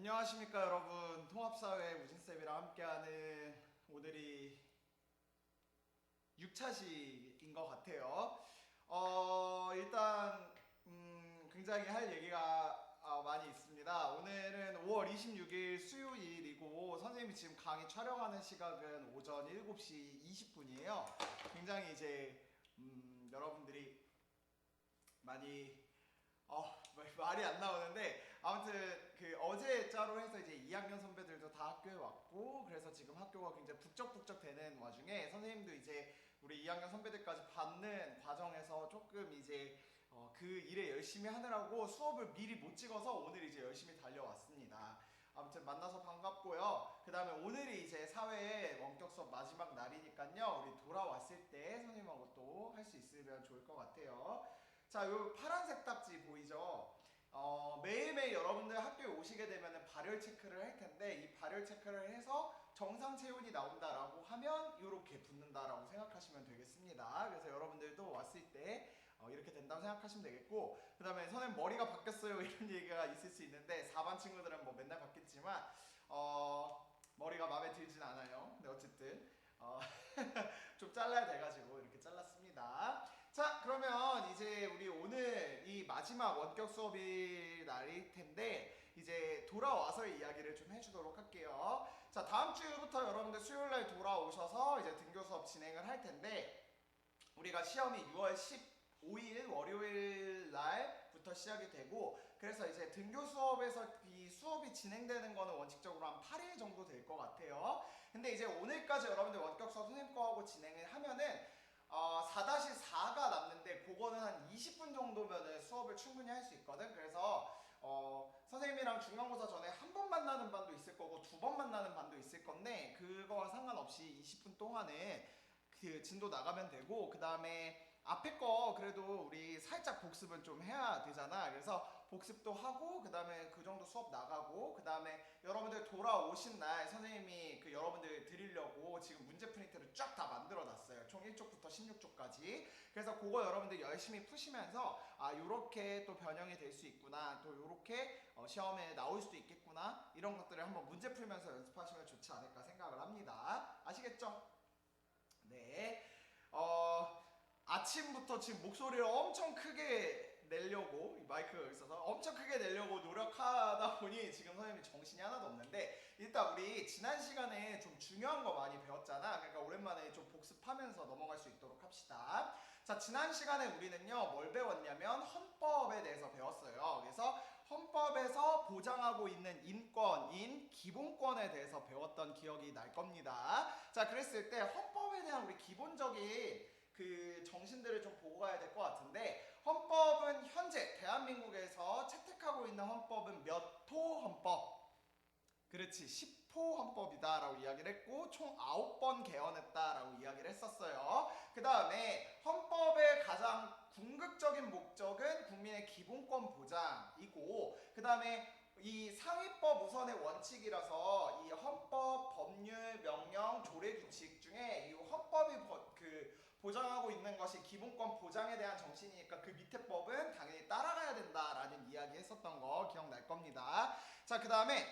안녕하십니까 여러분. 통합사회 우진쌤이랑 함께하는 오늘이 6차시인 것 같아요. 일단 굉장히 할 얘기가 많이 있습니다. 오늘은 5월 26일 수요일이고 선생님이 지금 강의 촬영하는 시각은 오전 7시 20분이에요. 굉장히 이제 여러분들이 많이 말이 안 나오는데 아무튼 그 어제자로 해서 이제 2학년 선배들도 다 학교에 왔고 그래서 지금 학교가 굉장히 북적북적 되는 와중에 선생님도 이제 우리 2학년 선배들까지 받는 과정에서 조금 이제 그 일에 열심히 하느라고 수업을 미리 못 찍어서 오늘 이제 열심히 달려왔습니다. 아무튼 만나서 반갑고요. 그 다음에 오늘이 이제 사회 원격 수업 마지막 날이니까요. 우리 돌아왔을 때 선생님하고 또 할 수 있으면 좋을 것 같아요. 자, 요 파란색 딱지 보이죠? 매일매일 여러분들 학교에 오시게 되면 발열 체크를 할 텐데 이 발열 체크를 해서 정상 체온이 나온다라고 하면 이렇게 붙는다라고 생각하시면 되겠습니다. 그래서 여러분들도 왔을 때 이렇게 된다고 생각하시면 되겠고 그 다음에 선생님 머리가 바뀌었어요 이런 얘기가 있을 수 있는데 4반 친구들은 뭐 맨날 바뀌었지만 머리가 마음에 들진 않아요. 근데 어쨌든 좀 잘라야 돼가지고 이렇게 잘랐습니다. 자, 그러면 이제 우리 오늘 이 마지막 원격 수업일 날일 텐데 이제 돌아와서의 이야기를 좀 해주도록 할게요. 자, 다음 주부터 여러분들 수요일날 돌아오셔서 이제 등교 수업 진행을 할 텐데 우리가 시험이 6월 15일 월요일 날부터 시작이 되고 그래서 이제 등교 수업에서 이 수업이 진행되는 거는 원칙적으로 한 8일 정도 될 것 같아요. 근데 이제 오늘까지 여러분들 원격 수업 선생님 거하고 진행을 하면은 4-4가 남는데 그거는 한 20분 정도면은 수업을 충분히 할 수 있거든. 그래서 선생님이랑 중간고사 전에 한 번 만나는 반도 있을 거고 두 번 만나는 반도 있을 건데 그거와 상관없이 20분 동안에 그 진도 나가면 되고 그 다음에 앞에 거 그래도 우리 살짝 복습은 좀 해야 되잖아. 그래서 복습도 하고 그 다음에 그 정도 수업 나가고 그 다음에 여러분들 돌아오신 날 선생님이 그 여러분들 드리려고 지금 문제 프린트를 쫙 다 만들어 놨어요. 총 1쪽부터 16쪽까지. 그래서 그거 여러분들 열심히 푸시면서 요렇게 또 변형이 될 수 있구나, 또 요렇게 시험에 나올 수도 있겠구나, 이런 것들을 한번 문제 풀면서 연습하시면 좋지 않을까 생각을 합니다. 아시겠죠? 네. 아침부터 지금 목소리를 엄청 크게 내려고 마이크가 있어서 엄청 크게 내려고 노력하다 보니 지금 선생님이 정신이 하나도 없는데 일단 우리 지난 시간에 좀 중요한 거 많이 배웠잖아. 그러니까 오랜만에 좀 복습하면서 넘어갈 수 있도록 합시다. 자, 지난 시간에 우리는요 뭘 배웠냐면 헌법에 대해서 배웠어요. 그래서 헌법에서 보장하고 있는 인권인 기본권에 대해서 배웠던 기억이 날 겁니다. 자, 그랬을 때 헌법에 대한 우리 기본적인 그 정신들을 좀 보고 가야 될 것 같은데 헌법은 현재 대한민국에서 채택하고 있는 헌법은 몇 호 헌법? 그렇지, 10호 헌법이다 라고 이야기를 했고 총 9번 개헌했다 라고 이야기를 했었어요. 그 다음에 헌법의 가장 궁극적인 목적은 국민의 기본권 보장이고 그 다음에 이 상위법 우선의 원칙이라서 이 헌법, 법률, 명령, 조례규칙 중에 이 헌법이 보장하고 있는 것이 기본권 보장에 대한 정신이니까 그 밑에 법은 당연히 따라가야 된다라는 이야기 했었던 거 기억날 겁니다. 자, 그 다음에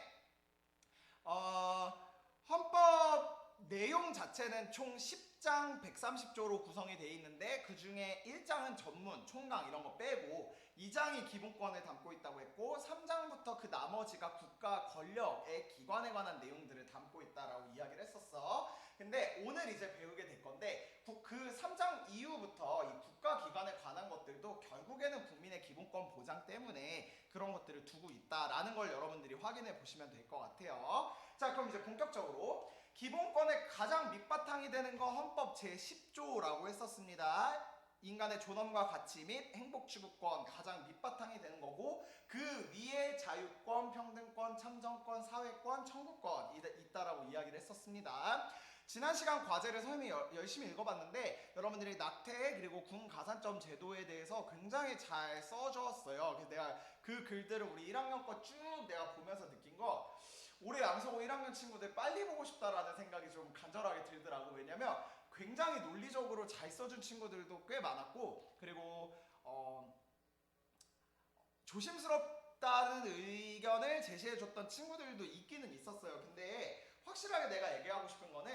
헌법 내용 자체는 총 10장 130조로 구성이 되어 있는데 그 중에 1장은 전문, 총강 이런 거 빼고 2장이 기본권을 담고 있다고 했고 3장부터 그 나머지가 국가 권력의 기관에 관한 내용들을 담고 있다라고 이야기를 했었어. 근데 오늘 이제 배우게 될 건데 그 3장 이후부터 이 국가기관에 관한 것들도 결국에는 국민의 기본권 보장 때문에 그런 것들을 두고 있다라는 걸 여러분들이 확인해 보시면 될 것 같아요. 자, 그럼 이제 본격적으로 기본권의 가장 밑바탕이 되는 거 헌법 제10조라고 했었습니다. 인간의 존엄과 가치 및 행복추구권 가장 밑바탕이 되는 거고 그 위에 자유권, 평등권, 참정권, 사회권, 청구권 있다라고 이야기를 했었습니다. 지난 시간 과제를 선생님이 열심히 읽어봤는데 여러분들이 낙태 그리고 군 가산점 제도에 대해서 굉장히 잘 써줬어요. 그래서 내가 그 글들을 우리 1학년 거 쭉 내가 보면서 느낀 거 올해 양성고 1학년 친구들 빨리 보고 싶다라는 생각이 좀 간절하게 들더라고. 왜냐면 굉장히 논리적으로 잘 써준 친구들도 꽤 많았고 그리고 조심스럽 없다는 의견을 제시해줬던 친구들도 있기는 있었어요. 근데 확실하게 내가 얘기하고 싶은 거는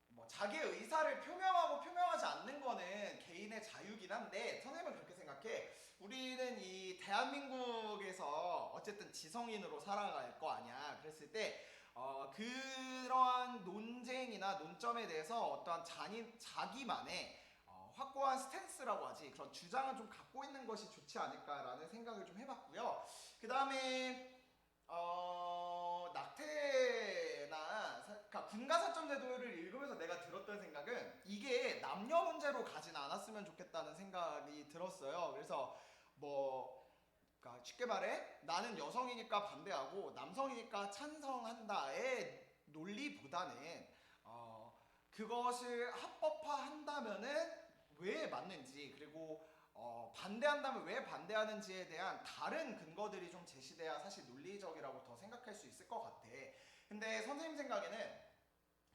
뭐 자기의 의사를 표명하고 표명하지 않는 거는 개인의 자유긴 한데 선생님은 그렇게 생각해. 우리는 이 대한민국에서 어쨌든 지성인으로 살아갈 거 아니야. 그랬을 때 그러한 논쟁이나 논점에 대해서 어떠한 자기만의 확고한 스탠스라고 하지, 그런 주장을 좀 갖고 있는 것이 좋지 않을까라는 생각을 좀 해봤고요. 그 다음에 낙태나 그러니까 군가사점 제도를 읽으면서 내가 들었던 생각은 이게 남녀 문제로 가진 않았으면 좋겠다는 생각이 들었어요. 그래서 뭐 그러니까 쉽게 말해 나는 여성이니까 반대하고 남성이니까 찬성한다의 논리보다는 그것을 합법화한다면은 왜 맞는지, 그리고 반대한다면 왜 반대하는지에 대한 다른 근거들이 좀 제시돼야 사실 논리적이라고 더 생각할 수 있을 것 같아. 근데 선생님 생각에는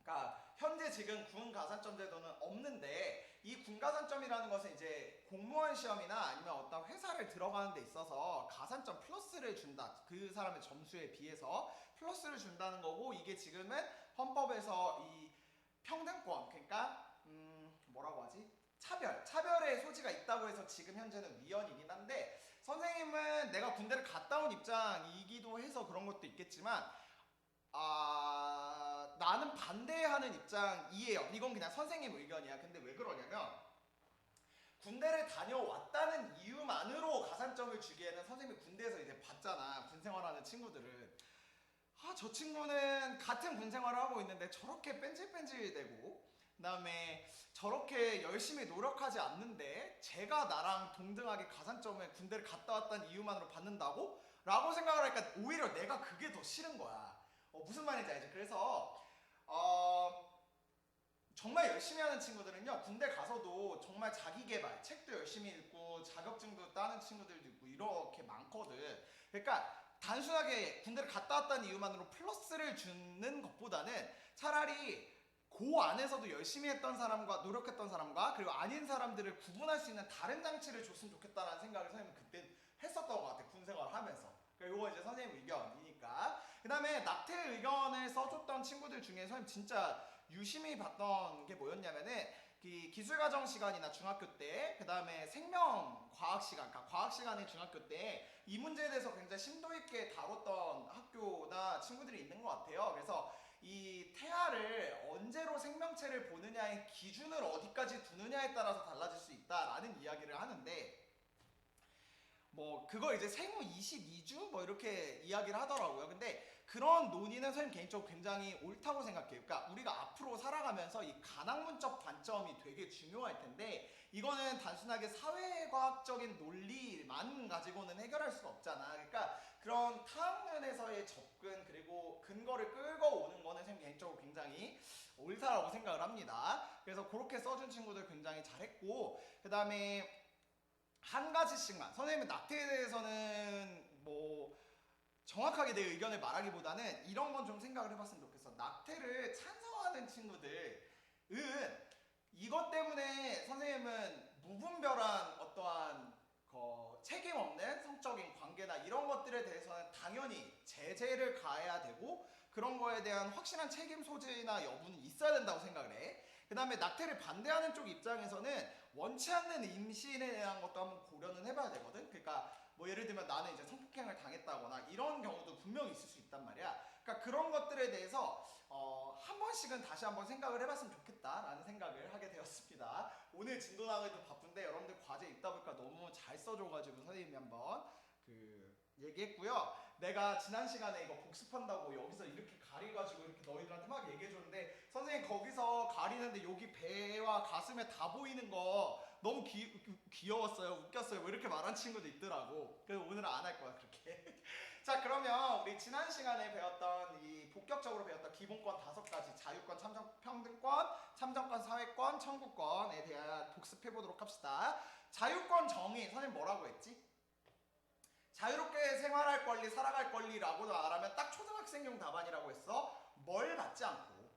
그러니까 현재 지금 군 가산점 제도는 없는데 이 군 가산점이라는 것은 이제 공무원 시험이나 아니면 어떤 회사를 들어가는 데 있어서 가산점 플러스를 준다. 그 사람의 점수에 비해서 플러스를 준다는 거고, 이게 지금은 헌법에서 이 평등권, 그러니까 뭐라고 하지? 차별의 소지가 있다고 해서 지금 현재는 위헌이긴 한데, 선생님은 내가 군대를 갔다 온 입장이기도 해서 그런 것도 있겠지만 나는 반대하는 입장이에요. 이건 그냥 선생님 의견이야. 근데 왜 그러냐면 군대를 다녀왔다는 이유만으로 가산점을 주기에는, 선생님이 군대에서 이제 봤잖아. 군 생활하는 친구들은 저 친구는 같은 군 생활을 하고 있는데 저렇게 뺀질뺀질대고 그다음에 저렇게 열심히 노력하지 않는데 제가 나랑 동등하게 가산점을 군대를 갔다 왔다는 이유만으로 받는다고? 라고 생각을 하니까 오히려 내가 그게 더 싫은 거야. 무슨 말인지 알지? 그래서 정말 열심히 하는 친구들은요, 군대 가서도 정말 자기 개발, 책도 열심히 읽고 자격증도 따는 친구들도 있고 이렇게 많거든. 그러니까 단순하게 군대를 갔다 왔다는 이유만으로 플러스를 주는 것보다는 차라리 그 안에서도 열심히 했던 사람과 노력했던 사람과 그리고 아닌 사람들을 구분할 수 있는 다른 장치를 줬으면 좋겠다는 생각을 선생님은 그때 했었던 것 같아. 군 생활을 하면서. 그러니까 이거 이제 선생님 의견이니까. 그 다음에 낙태 의견을 써줬던 친구들 중에 선생님 진짜 유심히 봤던 게 뭐였냐면은 기술과정 시간이나 중학교 때, 그 다음에 생명과학 시간, 그러니까 과학 시간의 중학교 때 이 문제에 대해서 굉장히 심도 있게 다뤘던 학교나 친구들이 있는 것 같아요. 그래서 이 태아를 언제로 생명체를 보느냐의 기준을 어디까지 두느냐에 따라서 달라질 수 있다라는 이야기를 하는데, 뭐 그걸 이제 생후 22주 뭐 이렇게 이야기를 하더라고요. 근데 그런 논의는 선생님 개인적으로 굉장히 옳다고 생각해요. 그러니까 우리가 앞으로 살아가면서 이 가낭문적 관점이 되게 중요할 텐데, 이거는 단순하게 사회과학적인 논리만 가지고는 해결할 수가 없잖아. 그러니까 그런 타학년에서의 접근 그리고 근거를 끌고 오는 거는 선생님 개인적으로 굉장히 옳다라고 생각을 합니다. 그래서 그렇게 써준 친구들 굉장히 잘했고, 그 다음에 한 가지씩만, 선생님은 낙태에 대해서는 뭐 정확하게 내 의견을 말하기보다는 이런 건 좀 생각을 해봤으면 좋겠어. 낙태를 찬성하는 친구들은 이것 때문에 선생님은 무분별한 어떠한 책임 없는 성적인 관계나 이런 것들에 대해서는 당연히 제재를 가해야 되고 그런 거에 대한 확실한 책임 소재나 여부는 있어야 된다고 생각을 해. 그 다음에 낙태를 반대하는 쪽 입장에서는 원치 않는 임신에 대한 것도 한번 고려는 해봐야 되거든. 그러니까 뭐 예를 들면 나는 이제 성폭행을 당했다거나 이런 경우도 분명히 있을 수 있단 말이야. 그러니까 그런 것들에 대해서 한 번씩은 다시 한번 생각을 해봤으면 좋겠다라는 생각을 하게 되었습니다. 오늘 진도 나가기도 바쁜데 여러분들 과제 있다 보니까 너무 잘 써줘가지고 선생님이 한번 얘기했고요. 내가 지난 시간에 이거 복습한다고 여기서 이렇게 가려가지고 이렇게 너희들한테 막 얘기해줬는데, 선생님 거기서 가리는데 여기 배와 가슴에 다 보이는 거 너무 귀여웠어요, 웃겼어요, 뭐 이렇게 말한 친구도 있더라고. 그래서 오늘은 안 할 거야 그렇게. 자, 그러면 우리 지난 시간에 배웠던 이 본격적으로 배웠던 기본권 5가지, 자유권, 참정평등권, 참정권, 사회권, 청구권에 대한 복습해보도록 합시다. 자유권 정의 선생님 뭐라고 했지? 자유롭게 생활할 권리, 살아갈 권리라고 말하면 딱 초등학생용 답안이라고 했어. 뭘 받지 않고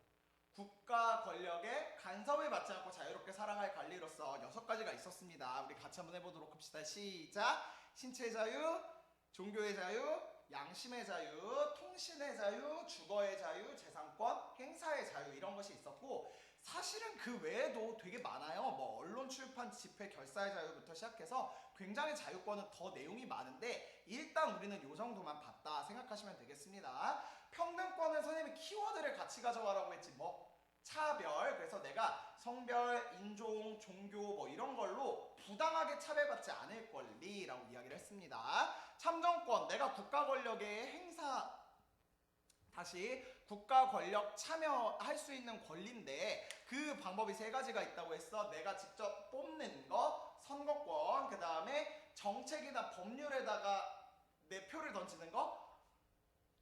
국가 권력의 간섭을 받지 않고 자유롭게 살아갈 권리로서 6가지가 있었습니다. 우리 같이 한번 해보도록 합시다. 시작. 신체의 자유, 종교의 자유, 양심의 자유, 통신의 자유, 주거의 자유, 재산권, 행사의 자유 이런 것이 있었고 사실은 그 외에도 되게 많아요. 뭐 언론 출판 집회 결사의 자유부터 시작해서 굉장히 자유권은 더 내용이 많은데 일단 우리는 요 정도만 봤다 생각하시면 되겠습니다. 평등권은 선생님이 키워드를 같이 가져가라고 했지 뭐 차별, 그래서 내가 성별, 인종, 종교 뭐 이런 걸로 부당하게 차별받지 않을 권리라고 이야기를 했습니다. 참정권, 내가 국가 권력의 행사, 다시 국가 권력 참여할 수 있는 권리인데 그 방법이 세 가지가 있다고 했어. 내가 직접 뽑는 거, 선거권, 그 다음에 정책이나 법률에다가 내 표를 던지는 거,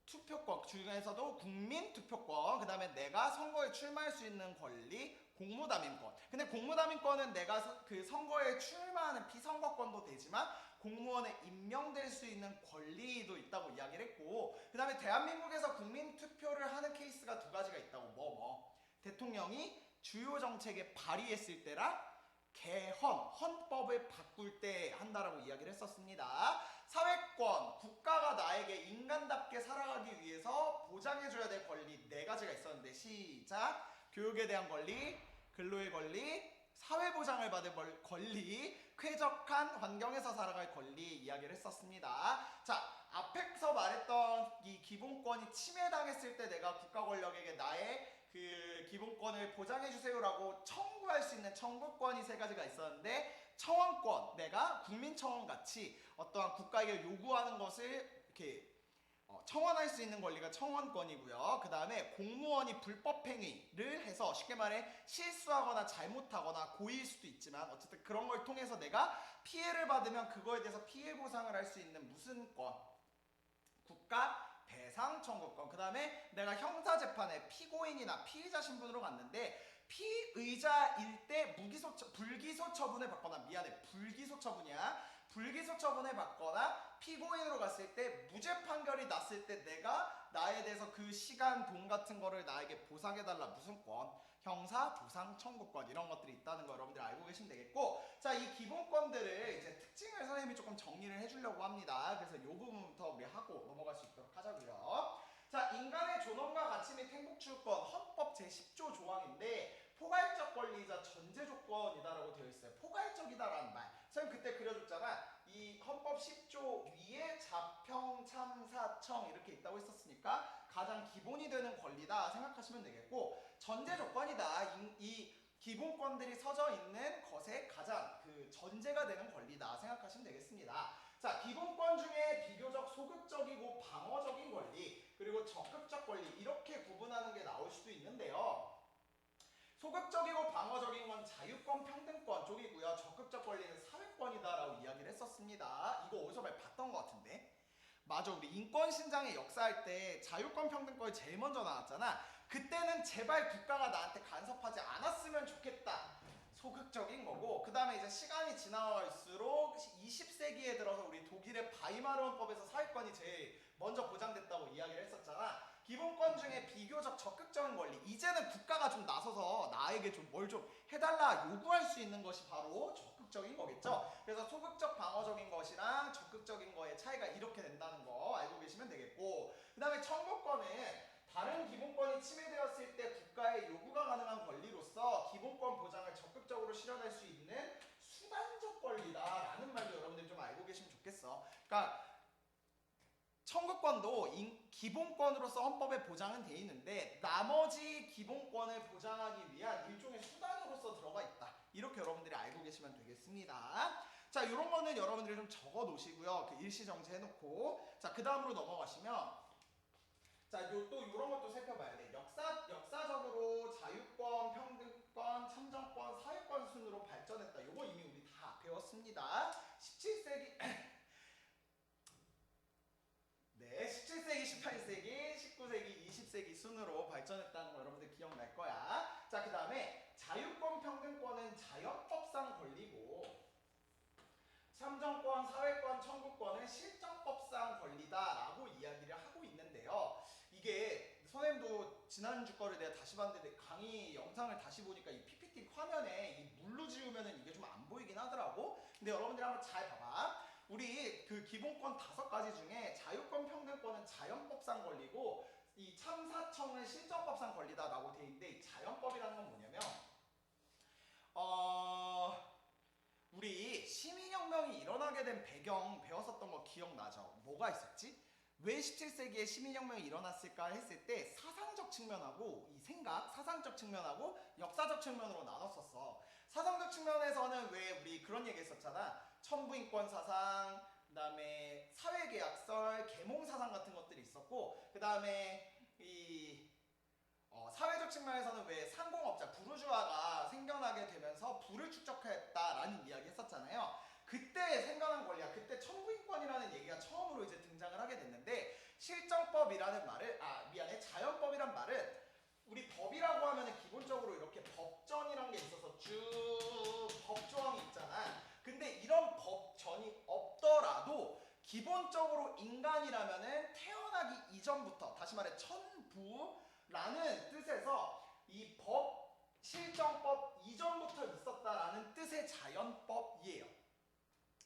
투표권 중에서도 국민 투표권, 그 다음에 내가 선거에 출마할 수 있는 권리, 공무담임권. 근데 공무담임권은 내가 그 선거에 출마하는 피선거권도 되지만 공무원에 임명될 수 있는 권리도 있다고 이야기를 했고, 그 다음에 대한민국에서 국민 투표를 하는 케이스가 두 가지가 있다고. 대통령이 주요 정책에 발의했을 때랑 개헌, 헌법을 바꿀 때 한다라고 이야기를 했었습니다. 사회권, 국가가 나에게 인간답게 살아가기 위해서 보장해줘야 될 권리 네 가지가 있었는데 시작! 교육에 대한 권리, 근로의 권리, 사회보장을 받을 권리, 쾌적한 환경에서 살아갈 권리 이야기를 했었습니다. 자, 앞에서 말했던 이 기본권이 침해당했을 때 내가 국가 권력에게 나의 그 기본권을 보장해주세요라고 청구할 수 있는 청구권이 세 가지가 있었는데 청원권, 내가 국민청원같이 어떠한 국가에게 요구하는 것을 이렇게 청원할 수 있는 권리가 청원권이고요. 그 다음에 공무원이 불법행위를 해서 쉽게 말해 실수하거나 잘못하거나 고의일 수도 있지만 어쨌든 그런 걸 통해서 내가 피해를 받으면 그거에 대해서 피해 보상을 할 수 있는 무슨 권? 국가 배상 청구권. 그 다음에 내가 형사재판에 피고인이나 피의자 신분으로 갔는데 피의자일 때 불기소 처분을 받거나 불기소 처분이야. 불기소 처분을 받거나 피고인으로 갔을 때 무죄 판결이 났을 때 내가 나에 대해서 그 시간, 돈 같은 거를 나에게 보상해달라. 무슨 권? 형사 보상 청구권 이런 것들이 있다는 거 여러분들 알고 계시면 되겠고, 자, 이 기본권들을 이제 특징을 선생님이 조금 정리를 해주려고 합니다. 그래서 이 부분부터 우리 하고 넘어갈 수 있도록 하자고요. 자, 인간의 존엄과 가치 및 행복추구권 헌법 제10조 조항인데 포괄적 권리이자 전제 조건이다라고 되어 있어요. 포괄적이다라는 말. 선생님 그때 그려줬잖아. 이 헌법 10조 위에 자평참사청 이렇게 있다고 했었으니까 가장 기본이 되는 권리다 생각하시면 되겠고, 전제 조건이다. 이 기본권들이 서져 있는 것에 가장 그 전제가 되는 권리다 생각하시면 되겠습니다. 자, 기본권 중에 비교적 소극적이고 방어적인 권리, 그리고 적극적 권리 이렇게 구분하는 게 나올 수도 있는데요. 소극적이고 방어적인 건 자유권, 평등권 쪽이고요. 적극적 권리는 사회권이다라고 이야기를 했었습니다. 이거 어디서 많이 봤던 것 같은데? 맞아, 우리 인권신장의 역사할 때 자유권, 평등권이 제일 먼저 나왔잖아. 그때는 제발 국가가 나한테 간섭하지 않았으면 좋겠다. 소극적인 거고, 그 다음에 이제 시간이 지나갈수록 20세기에 들어서 우리 독일의 바이마르헌법에서 사회권이 제일 먼저 보장됐다고 이야기를 했었잖아. 기본권 중에 비교적 적극적인 권리, 이제는 국가가 좀 나서서 나에게 좀 뭘 좀 해달라 요구할 수 있는 것이 바로 적극적인 거겠죠. 그래서 소극적 방어적인 것이랑 적극적인 거의 차이가 이렇게 된다는 거 알고 계시면 되겠고, 그 다음에 청구권은 다른 기본권이 침해되었을 때 국가의 요구가 가능한 권리로서 기본권 보장을 적극적으로 실현할 수 있는 수단적 권리다라는 말도 여러분들이 좀 알고 계시면 좋겠어. 그러니까 청구권도 기본권으로서 헌법에 보장은 돼 있는데 나머지 기본권을 보장하기 위한 일종의 수단으로서 들어가 있다. 이렇게 여러분들이 알고 계시면 되겠습니다. 자, 이런 거는 여러분들이 좀 적어 놓으시고요. 그 일시정지 해놓고, 자, 그 다음으로 넘어가시면, 자, 또 이런 것도 살펴봐야 돼. 역사적으로 자유권, 평등권, 참정권, 사회권 순으로 발전했다. 요거 이미 우리 다 배웠습니다. 17세기 네, 17세기, 18세기, 19세기, 20세기 순으로 발전했다는 거 여러분들 기억날 거야. 자, 그 다음에 자유권, 평등권은 자연법상 권리고, 참정권, 사회권, 청구권은 실정법상 권리다라고 이야기를 하고 있는데요. 이게 선생님도 지난주 거를 내가 다시 봤는데 강의 영상을 다시 보니까 이 PPT 화면에 이 물로 지우면은 이게 좀 안 보이긴 하더라고. 근데 여러분들 한번 잘 봐봐. 우리 기본권 5가지 중에 자유권 평등권은 자연법상 권리고 이 참사청은 실정법상 권리다라고 돼 있는데, 자연법이라는 건 뭐냐면 우리 시민혁명이 일어나게 된 배경 배웠었던 거 기억나죠? 뭐가 있었지? 왜 17세기에 시민혁명이 일어났을까 했을 때 사상적 측면하고 이 생각, 사상적 측면하고 역사적 측면으로 나눴었어. 사상적 측면에서는 왜 우리 그런 얘기 했었잖아. 천부인권 사상, 그 다음에 사회계약설, 계몽사상 같은 것들이 있었고, 그 다음에 이 사회적 측면에서는 왜 상공업자, 부르주아가 생겨나게 되면서 부를 축적했다라는 이야기 했었잖아요. 그때 생겨난 권리야. 그때 천부인권이라는 얘기가 처음으로 이제 등장을 하게 됐는데, 실정법이라는 말을, 자연법이란 말은 우리 법이라고 하면은 기본적으로 이렇게 법전이란 게 있어서 쭉 법조항이 있잖아. 근데 이런 법전이 없더라도 기본적으로 인간이라면은 태어나기 이전부터, 다시 말해 천부라는 뜻에서 이 법, 실정법 이전부터 있었다라는 뜻의 자연법이에요.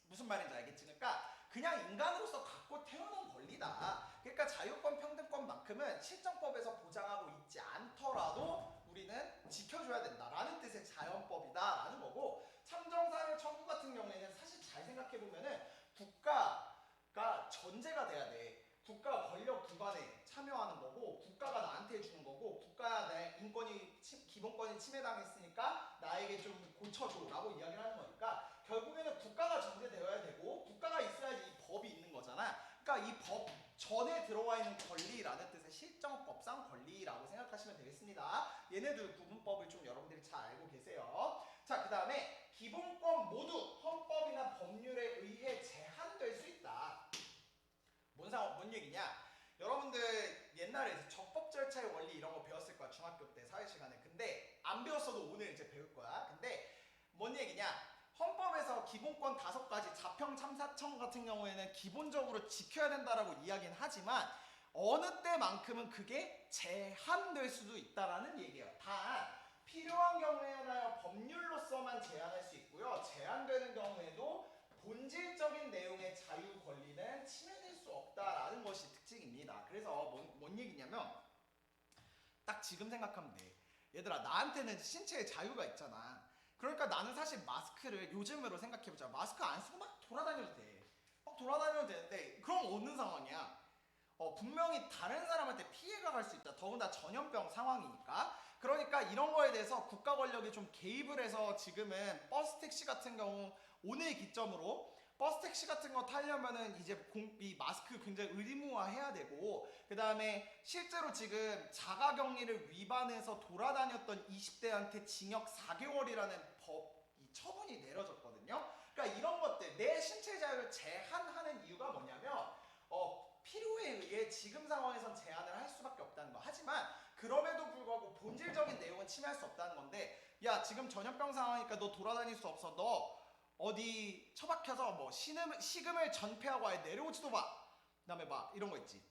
무슨 말인지 알겠지? 그러니까 그냥 인간으로서 갖고 태어난 권리다. 그러니까 자유권 평등권만큼은 실정법에서 보장하고 있지 않더라도 우리는 지켜줘야 된다라는 뜻의 자연법이다라는 거고, 참정사를 청구 같은 경우에는 사실 잘 생각해보면은 국가가 전제가 돼야 돼. 국가 권력 기관에 참여하는 거고, 국가가 나한테 해주는 거고, 국가야 내 인권이 기본권이 침해당했으니까 나에게 좀 고쳐줘라고 이야기를 하는 거니까 결국에는 국가가 전제되어야 되고 국가가 있어야지 이 법이 있는 거잖아. 그러니까 이 법 전에 들어와 있는 권리라는 뜻의 실정법상 권리라고 생각하시면 되겠습니다. 얘네들 구분법을 좀 여러분들이 잘 알고 계세요. 자, 그 다음에 기본권 모두 헌법이나 법률에 의해 제한될 수 있다. 뭔 얘기냐? 여러분들 옛날에 적법 절차의 원리 이런 거 배웠을 거야, 중학교 때 사회 시간에. 근데 안 배웠어도 오늘 이제 배울 거야. 근데 뭔 얘기냐? 헌법에서 기본권 5가지, 자평참사청 같은 경우에는 기본적으로 지켜야 된다라고 이야기는 하지만 어느 때만큼은 그게 제한될 수도 있다라는 얘기예요. 단 필요한 경우에는 법률로서만 제한할 수 있고요. 제한되는 경우에도 본질적인 내용의 자유 권리는 침해될 수 없다라는 것이 특징입니다. 그래서 뭔 얘기냐면 딱 지금 생각하면 돼. 얘들아, 나한테는 신체의 자유가 있잖아. 그러니까 나는 사실 마스크를 요즘으로 생각해보자. 마스크 안 쓰고 막 돌아다녀도 돼. 막 돌아다녀도 되는데 그럼 어느 상황이야? 분명히 다른 사람한테 피해가 갈 수 있다. 더군다나 전염병 상황이니까. 그러니까 이런 거에 대해서 국가 권력이 좀 개입을 해서 지금은 버스 택시 같은 경우 오늘 기점으로 버스 택시 같은 거 타려면은 이제 이 마스크 굉장히 의무화해야 되고, 그 다음에 실제로 지금 자가격리를 위반해서 돌아다녔던 20대한테 징역 4개월이라는 이 처분이 내려졌거든요. 그러니까 이런 것들, 내 신체 자유를 제한하는 이유가 뭐냐면 필요에 의해 지금 상황에선 제한을 할 수밖에 없다는 거. 하지만 그럼에도 불구하고 본질적인 내용은 침해할 수 없다는 건데, 야 지금 전염병 상황이니까 너 돌아다닐 수 없어. 너 어디 처박혀서 뭐 식음을 전폐하고 아예 내려오지도 마. 그다음에 막 이런 거 있지.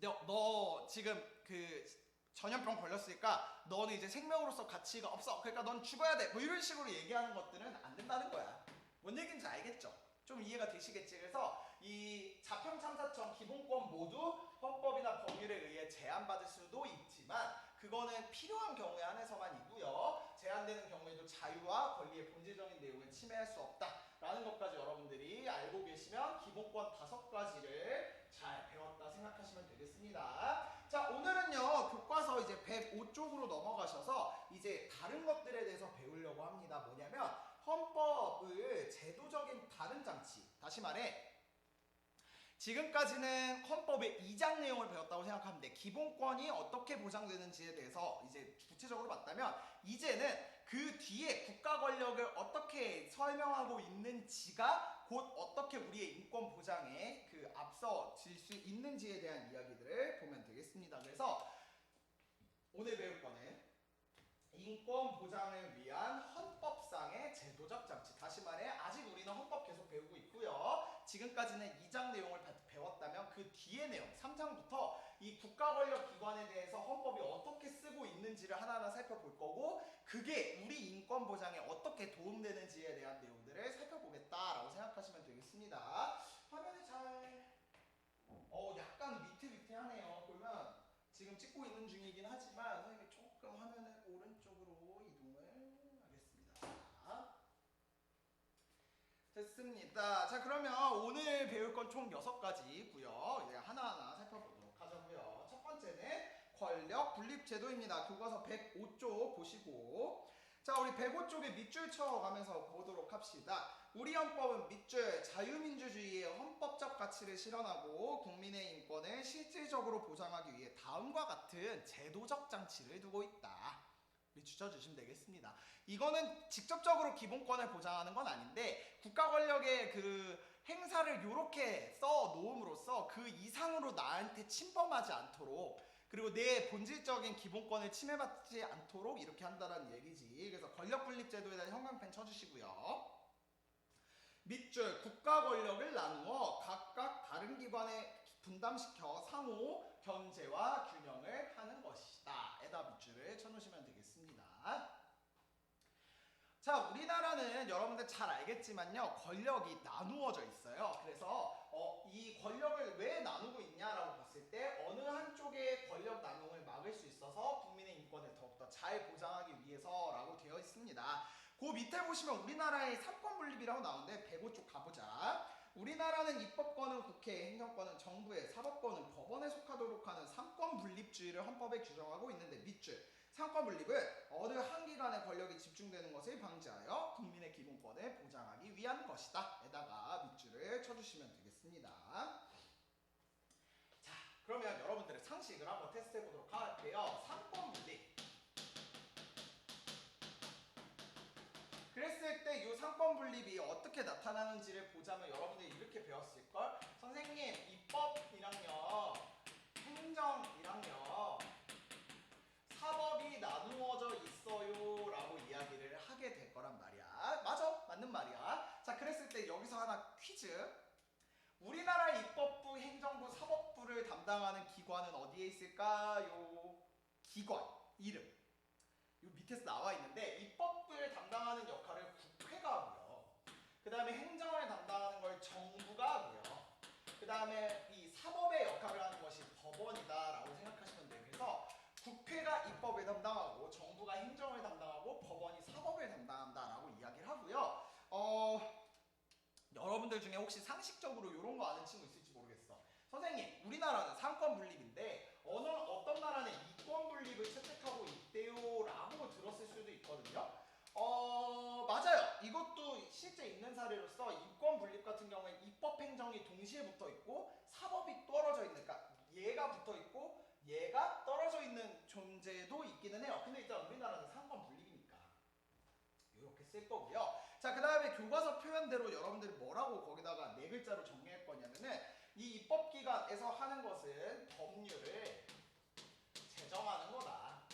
너 지금 그 전염병 걸렸으니까 너는 이제 생명으로서 가치가 없어. 그러니까 넌 죽어야 돼. 뭐 이런 식으로 얘기하는 것들은 안 된다는 거야. 뭔 얘기인지 알겠죠? 좀 이해가 되시겠지? 그래서 이 자평참사청 기본권 모두 헌법이나 법률에 의해 제한받을 수도 있지만 그거는 필요한 경우에 한해서만이고요. 제한되는 경우에도 자유와 권리의 본질적인 내용을 침해할 수 없다라는 것까지 여러분들이 알고 계시면 기본권 5가지를 잘 배웠다 생각하시면 되겠습니다. 자, 오늘은요 교과서 이제 105쪽으로 넘어가셔서 이제 다른 것들에 대해서 배우려고 합니다. 뭐냐면 헌법을 제도적인 다른 장치, 다시 말해 지금까지는 헌법의 2장 내용을 배웠다고 생각하면 돼. 기본권이 어떻게 보장되는지에 대해서 이제 구체적으로 봤다면, 이제는 그 뒤에 국가 권력을 어떻게 설명하고 있는지가 곧 어떻게 우리의 인권 보장에 그 앞서질 수 있는지에 대한 이야기들을 보면 되겠습니다. 그래서 오늘 배울 거는 인권 보장을 위한 헌법상의 제도적 장치. 다시 말해 아직 우리는 헌법 계속 배우고 있고요. 지금까지는 2장 내용을 배웠다면 그 뒤의 내용 3장부터 이 국가 권력 기관에 대해서 헌법이 어떻게 쓰고 있는지를 하나하나 살펴볼 거고, 그게 우리 인권 보장에 어떻게 도움되는지에 대한 내용들을 살펴보겠다라고 생각하시면 되겠습니다. 화면에 찍고 있는 중이긴 하지만 선생님이 조금 화면을 오른쪽으로 이동을 하겠습니다. 됐습니다. 자, 그러면 오늘 배울 건 총 6가지고요. 이제 하나하나 살펴보도록 하자고요. 첫 번째는 권력 분립 제도입니다. 교과서 105쪽 보시고, 자, 우리 105쪽에 밑줄 쳐가면서 보도록 합시다. 우리 헌법은 밑줄 자유민주주의의 헌법적 가치를 실현하고 국민의 인권을 실질적으로 보장하기 위해 다음과 같은 제도적 장치를 두고 있다. 밑줄 쳐주시면 되겠습니다. 이거는 직접적으로 기본권을 보장하는 건 아닌데 국가 권력의 그 행사를 이렇게 써 놓음으로써 그 이상으로 나한테 침범하지 않도록, 그리고 내 본질적인 기본권을 침해받지 않도록 이렇게 한다는 얘기지. 그래서 권력 분립 제도에 대한 형광펜 쳐주시고요. 밑줄 국가 권력을 나누어 각각 다른 기관에 분담시켜 상호 견제와 균형을 하는 것이다. 에다 밑줄을 쳐놓으시면 되겠습니다. 자, 우리나라는 여러분들 잘 알겠지만요, 권력이 나누어져 있어요. 그래서 이 권력을 왜 나누고 있냐라고 봤을 때 어느 한쪽의 권력 남용을 막을 수 있어서 국민의 인권을 더욱더 잘 보장하기 위해서라고 되어 있습니다. 그 밑에 보시면 우리나라의 삼권 분립이라고 나오는데 105쪽 가보자. 우리나라는 입법권은 국회, 행정권은 정부에, 사법권은 법원에 속하도록 하는 삼권 분립주의를 헌법에 규정하고 있는데 밑줄 삼권 분립은 어느 한 기관의 권력이 집중되는 것을 방지하여 국민의 기본권을 보장하기 위한 것이다. 에다가 밑줄을 쳐주시면 되겠습니다. 자, 그러면 여러분들의 상식을 한번 테스트해 보도록 할게요. 삼권 분립. 그랬을 때 이 삼권 분립이 어떻게 나타나는지를 보자면 여러분들이 이렇게 배웠을걸? 선생님, 입법이랑요, 행정이랑요, 사법이 나누어져 있어요 라고 이야기를 하게 될 거란 말이야. 맞아, 맞는 말이야. 자, 그랬을 때 여기서 하나 퀴즈. 우리나라 입법부, 행정부, 사법부를 담당하는 기관은 어디에 있을까요? 기관, 이름. 이 밑에서 나와 있는데 입법부를 담당하는 역할을 국회가 하고요. 그 다음에 행정을 담당하는 걸 정부가 하고요. 그 다음에 이 사법의 역할을 하는 것이 법원이다라고 생각하시면 돼요. 그래서 국회가 입법을 담당하고 정부가 행정을 담당하고 법원이 사법을 담당한다라고 이야기를 하고요. 여러분들 중에 혹시 상식적으로 이런 거 아는 친구 있을지 모르겠어. 선생님, 우리나라는 삼권 분립인데 어떤 나라는 이권 분립을 채택하고 있대요 라고 들었을 수도 있거든요. 맞아요. 이것도 실제 있는 사례로서 이권 분립 같은 경우에 입법 행정이 동시에 붙어 있고 사법이 떨어져 있는, 그러니까 얘가 붙어 있고 얘가 떨어져 있는 존재도 있기는 해요. 근데 일단 우리나라는 삼권 분립이니까 이렇게 쓸 거고요. 자, 그 다음에 교과서 표현대로 여러분들이 뭐라고 거기다가 4글자로 정리할 거냐면은 이 입법기관에서 하는 것은 법률을 제정하는 거다,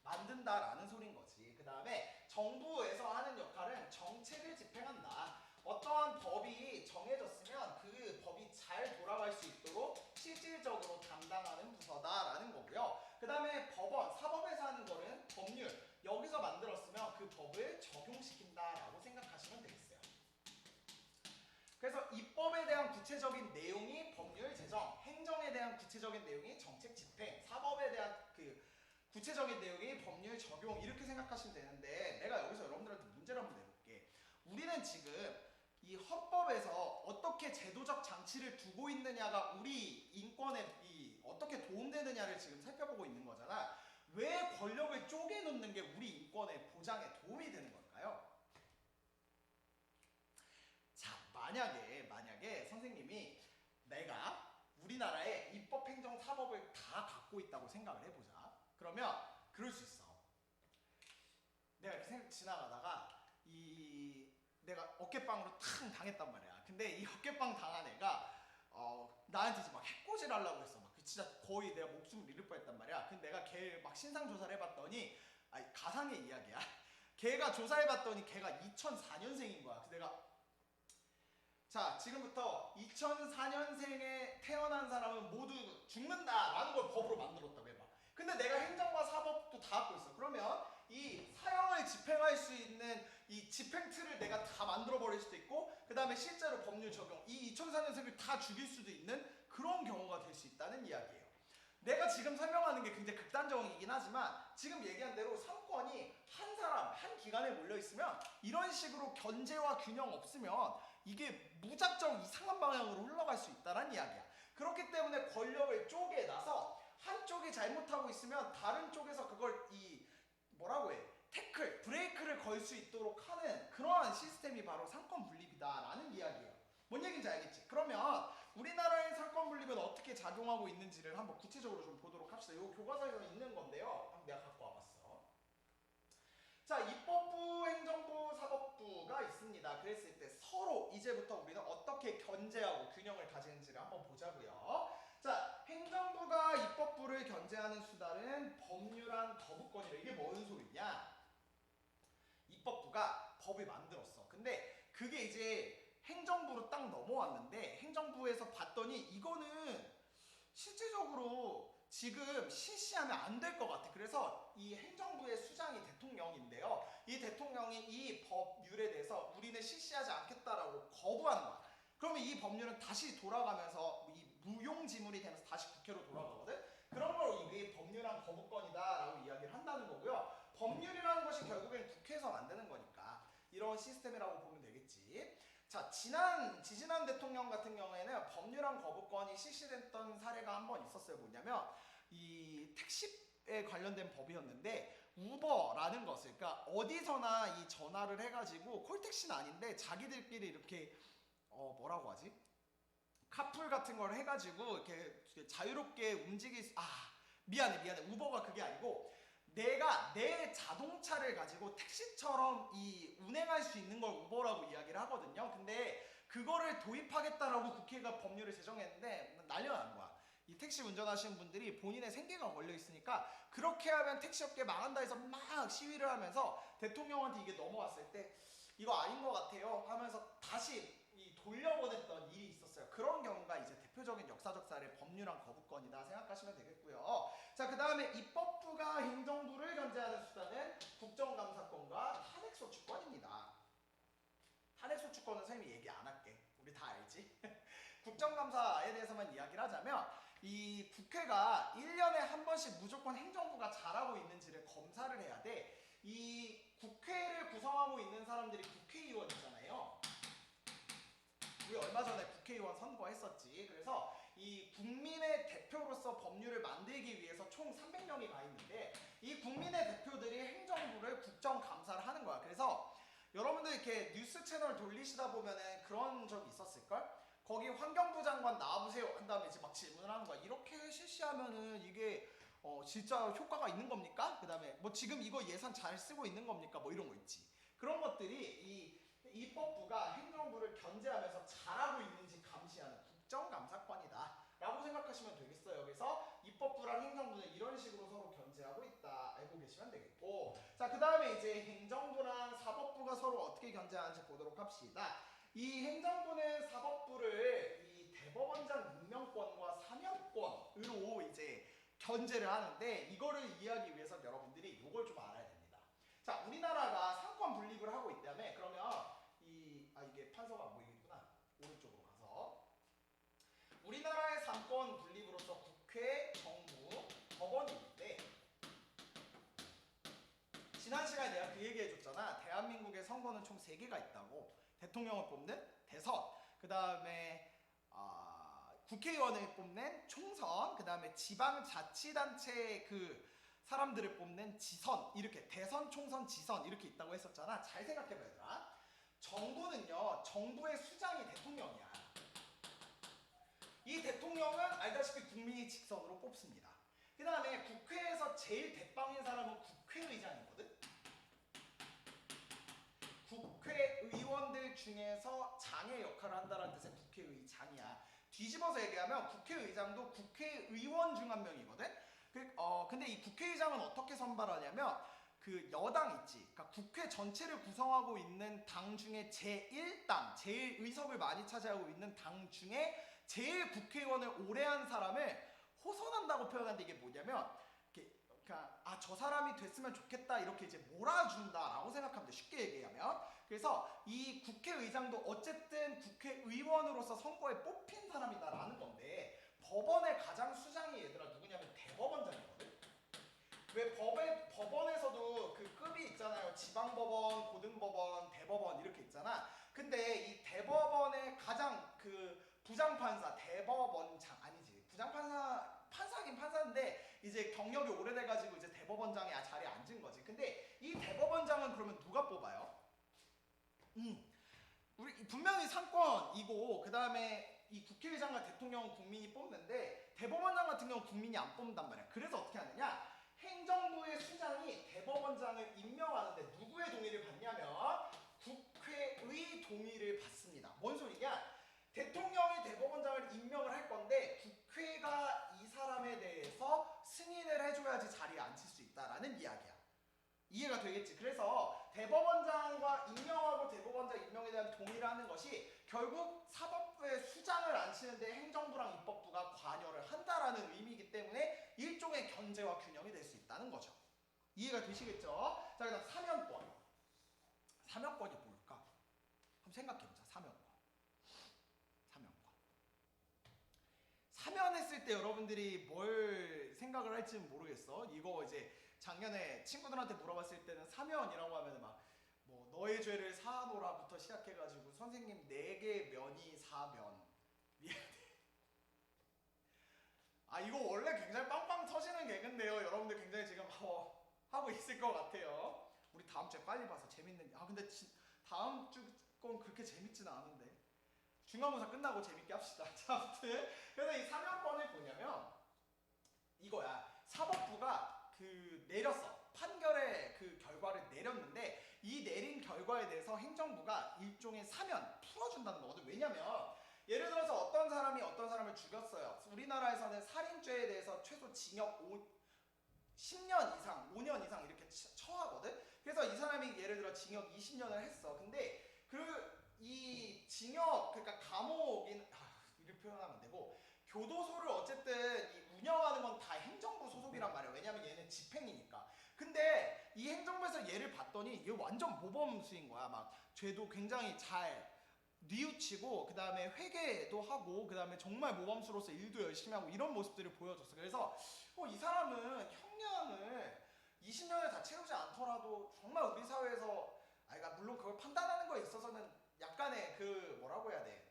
만든다라는 소린 거지. 그 다음에 정부에서 하는 역할은 정책을 집행한다. 어떠한 법이 정해졌으면 그 법이 잘 돌아갈 수 있도록 실질적으로 담당하는 부서다라는 거고요. 그 다음에 법원, 사법에서 하는 거는 법률, 여기서 만들었으면 그 법을 적용시킨다라고 생각하시면 되겠어요. 그래서 입법에 대한 구체적인 내용이 법률 제정, 행정에 대한 구체적인 내용이 정책 집행, 사법에 대한 그 구체적인 내용이 법률 적용, 이렇게 생각하시면 되는데 내가 여기서 여러분들한테 문제를 한번 내볼게. 우리는 지금 이 헌법에서 어떻게 제도적 장치를 두고 있느냐가 우리 인권에 어떻게 도움되느냐를 지금 살펴보고 있는 거잖아. 왜 권력을 쪼개놓는 게 우리 인권의 보장에 도움이 되는 걸까요? 자, 만약에 선생님이 내가 우리나라의 입법, 행정, 사법을 다 갖고 있다고 생각을 해보자. 그러면 그럴 수 있어. 내가 이렇게 지나가다가 내가 어깨빵으로 탕 당했단 말이야. 근데 이 어깨빵 당한 애가 나한테 이제 막 해코지를 하려고 했어. 막 진짜 거의 내가 목숨을 잃을 뻔했단 말이야. 근데 내가 걔 막 신상 조사를 해봤더니, 아니 가상의 이야기야. 걔가 조사해봤더니 걔가 2004년생인 거야. 그래서 내가, 자, 지금부터 2004년생에 태어난 사람은 모두 죽는다라는 걸 법으로 만들었다고 해봐. 근데 내가 행정과 사법도 다 갖고 있어. 그러면 이 사형을 집행할 수 있는 이 집행 틀을 내가 다 만들어버릴 수도 있고, 그 다음에 실제로 법률 적용, 이 2004년생을 다 죽일 수도 있는 그런 경우가 될 수 있다는 이야기예요. 내가 지금 설명하는 게 굉장히 극단적이긴 하지만 지금 얘기한 대로 상권이 한 사람, 한 기관에 몰려있으면 이런 식으로 견제와 균형 없으면 이게 무작정 이상한 방향으로 흘러갈 수 있다는 이야기야. 그렇기 때문에 권력을 쪼개놔서 한쪽이 잘못하고 있으면 다른 쪽에서 그걸 뭐라고 해? 태클, 브레이크를 걸 수 있도록 하는 그러한 시스템이 바로 상권 분립이다라는 이야기예요. 뭔 얘기인지 알겠지? 그러면 우리나라의 상권 분립은 어떻게 작용하고 있는지를 한번 구체적으로 좀 보도록 합시다. 이거 교과서에 있는 건데요. 내가 갖고 와봤어. 자, 입법부, 행정부, 사법부가 있습니다. 그랬을 때 서로 이제부터 우리는 어떻게 견제하고 균형을 가지는지를 한번 보자고요. 자, 행정부가 입법부를 견제하는 수단은 법률안 거부권이래. 이게 뭔 소리냐? 입법부가 법을 만들었어. 근데 그게 이제 행정부로 딱 넘어왔는데 행정부에서 봤더니 이거는 실질적으로 지금 실시하면 안 될 것 같아. 그래서 이 행정부의 수장이 대통령인데요. 이 대통령이 이 법률에 대해서 우리는 실시하지 않겠다라고 거부하는 거야. 그러면 이 법률은 다시 돌아가면서 이 무용지물이 되면서 다시 국회로 돌아가거든. 그런 걸 이게 법률안 거부권이다라고 이야기를 한다는 거고요. 법률이라는 것이 결국엔 국회에서 만드는 거니까 이런 시스템이라고 보면 되겠지. 자, 지지난 대통령 같은 경우에는 법률안 거부권이 실시됐던 사례가 한 번 있었어요. 뭐냐면 이 택시에 관련된 법이었는데 우버라는 것을, 그러니까 어디서나 이 전화를 해가지고 콜택시는 아닌데 자기들끼리 이렇게 뭐라고 하지? 카풀 같은 걸 해가지고 이렇게 자유롭게 미안해. 우버가 그게 아니고 내가 내 자동차를 가지고 택시처럼 운행할 수 있는 걸 우버라고 이야기를 하거든요. 근데 그거를 도입하겠다라고 국회가 법률을 제정했는데 난리가 난 거야. 이 택시 운전하시는 분들이 본인의 생계가 걸려 있으니까 그렇게 하면 택시업계 망한다 해서 막 시위를 하면서 대통령한테 이게 넘어왔을 때 이거 아닌 것 같아요 하면서 다시 돌려보냈던 일이 있었어요. 그런 경우가 이제 대표적인 역사적 사례 법률안 거부권이다 생각하시면 되겠고요. 자, 그 다음에 입법부가 행정부를 견제하는 수단은 국정감사권과 탄핵소추권입니다. 탄핵소추권은 선생님이 얘기 안 할게. 우리 다 알지? 국정감사에 대해서만 이야기를 하자면 이 국회가 1년에 한 번씩 무조건 행정부가 잘하고 있는지를 검사를 해야 돼. 이 국회를 구성하고 있는 사람들이 국회의원이잖아요. 우리 얼마 전에 국회의원 선거했었지. 그래서 이 국민의 대표로서 법률을 만들기 위해서 총 300명이 가 있는데 이 국민의 대표들이 행정부를 국정감사를 하는 거야. 그래서 여러분들 이렇게 뉴스 채널 돌리시다 보면은 그런 적이 있었을걸? 거기 환경부 장관 나와보세요 한 다음에 이제 막 질문을 하는 거야. 이렇게 실시하면은 이게 진짜 효과가 있는 겁니까? 그 다음에 뭐 지금 이거 예산 잘 쓰고 있는 겁니까? 뭐 이런 거 있지. 그런 것들이 이 입법부가 행정부를 견제하면서 잘하고 있는지 감시하는 국정감사권이다 라고 생각하시면 되겠어요. 그래서 입법부랑 행정부는 이런 식으로 서로 견제하고 있다 알고 계시면 되겠고, 자, 그 다음에 이제 행정부랑 사법부가 서로 어떻게 견제하는지 보도록 합시다. 이 행정부는 사법부를 이 대법원장 임명권과 사면권으로 이제 견제를 하는데 이거를 이해하기 위해서 여러분들이 이걸 좀 알아야 됩니다. 자, 우리나라가 상권 분립을 하고 있다며. 그러면 이게 판서가 안 보이겠구나. 오른쪽으로 가서 우리나라의 상권 분립으로서 국회, 정부, 법원이 있는데 지난 시간에 내가 그 얘기 해줬잖아. 대한민국의 선거는 총 3개가 있다고. 대통령을 뽑는 대선, 그 다음에 국회의원을 뽑는 총선, 그 다음에 지방자치단체 그 사람들을 뽑는 지선, 이렇게 대선, 총선, 지선 이렇게 있다고 했었잖아. 잘 생각해봐 얘들아. 정부는요, 정부의 수장이 대통령이야. 이 대통령은 알다시피 국민이 직선으로 뽑습니다. 그 다음에 국회에서 제일 대빵인 사람은 국회의장이거든. 국회의원들 중에서 장의 역할을 한다는 뜻의 국회의장이야. 뒤집어서 얘기하면 국회의장도 국회의원 중 한 명이거든. 근데 이 국회의장은 어떻게 선발하냐면 그 여당 있지. 그러니까 국회 전체를 구성하고 있는 당 중에 제1당, 제일 의석을 많이 차지하고 있는 당 중에 제일 국회의원을 오래 한 사람을 호선한다고 표현하는데 이게 뭐냐면 그러니까 저 사람이 됐으면 좋겠다 이렇게 이제 몰아준다라고 생각하면 돼. 쉽게 얘기하면. 그래서 이 국회의장도 어쨌든 국회의원으로서 선거에 뽑힌 사람이다라는 건데 법원의 가장 수장이 얘들아 누구냐면 대법원장이거든. 왜 법원에서도 그 급이 있잖아요. 지방법원, 고등법원, 대법원 이렇게 있잖아. 근데 이 대법원의 가장 그 부장판사, 대법원장 아니지. 판사긴 판사인데 이제 경력이 오래돼가지고 이제 대법원장에 자리에 앉은 거지. 근데 이 대법원장은 그러면 누가 뽑아요? 우리 분명히 상권이고 그 다음에 이 국회의장과 대통령 국민이 뽑는데 대법원장 같은 경우는 국민이 안 뽑는단 말이야. 그래서 어떻게 하느냐? 행정부의 수장이 대법원장을 임명하는데 누구의 동의를 받냐면 국회의 동의를 받습니다. 뭔 소리냐? 대통령이 대법원장을 임명을 할 건데 국회가 이 사람에 대해서 승인을 해줘야지 자리에 앉힐 수 있다라는 이야기야. 이해가 되겠지? 그래서 대법원장과 임명하고 대법원장 임명에 대한 동의를 하는 것이 결국 사법부의 수장을 앉히는데 행정부랑 입법부가 관여를 한다라는 의미이기 때문에 일종의 견제와 균형이 될 수 있다는 거죠. 이해가 되시겠죠? 자, 그다음 사면권. 사면권이 뭘까? 한번 생각해보자. 사면권. 사면했을 때 여러분들이 뭘 생각을 할지는 모르겠어. 이거 이제 작년에 친구들한테 물어봤을 때는 사면이라고 하면 막 뭐 너의 죄를 사하노라부터 시작해가지고 선생님 내게 면이 사면 아 이거 원래 굉장히 빵빵 터지는 개그인데요. 여러분들 굉장히 지금 하고 있을 것 같아요. 우리 다음 주에 빨리 봐서 재밌는 근데 다음 주 건 그렇게 재밌지는 않은데 중간고사 끝나고 재밌게 합시다. 자, 아무튼 그래서 이 사면권을 보냐면 이거야. 사법부가 그 내렸어. 판결의 그 결과를 내렸는데 이 내린 결과에 대해서 행정부가 일종의 사면 풀어준다는 거거든. 왜냐면 예를 들어서 어떤 사람이 어떤 사람을 죽였어요. 우리나라에서는 살인죄에 대해서 최소 징역 10년 이상, 5년 이상 이렇게 처하거든. 그래서 이 사람이 예를 들어 징역 20년을 했어. 근데 이 징역 그러니까 감옥인 이렇게 표현하면 안 되고 교도소를 어쨌든 이 운영하는 건 다 행정부 소속이란 말이야. 왜냐면 얘는 집행이니까. 근데 이 행정부에서 얘를 봤더니 이게 완전 모범수인 거야. 막 죄도 굉장히 잘 뉘우치고 그 다음에 회계도 하고 그 다음에 정말 모범수로서 일도 열심히 하고 이런 모습들을 보여줬어. 그래서 이 사람은 형량을 20년을 다 채우지 않더라도 정말 우리 사회에서 그러니까 물론 그걸 판단하는 거에 있어서는 약간의 그 뭐라고 해야 돼?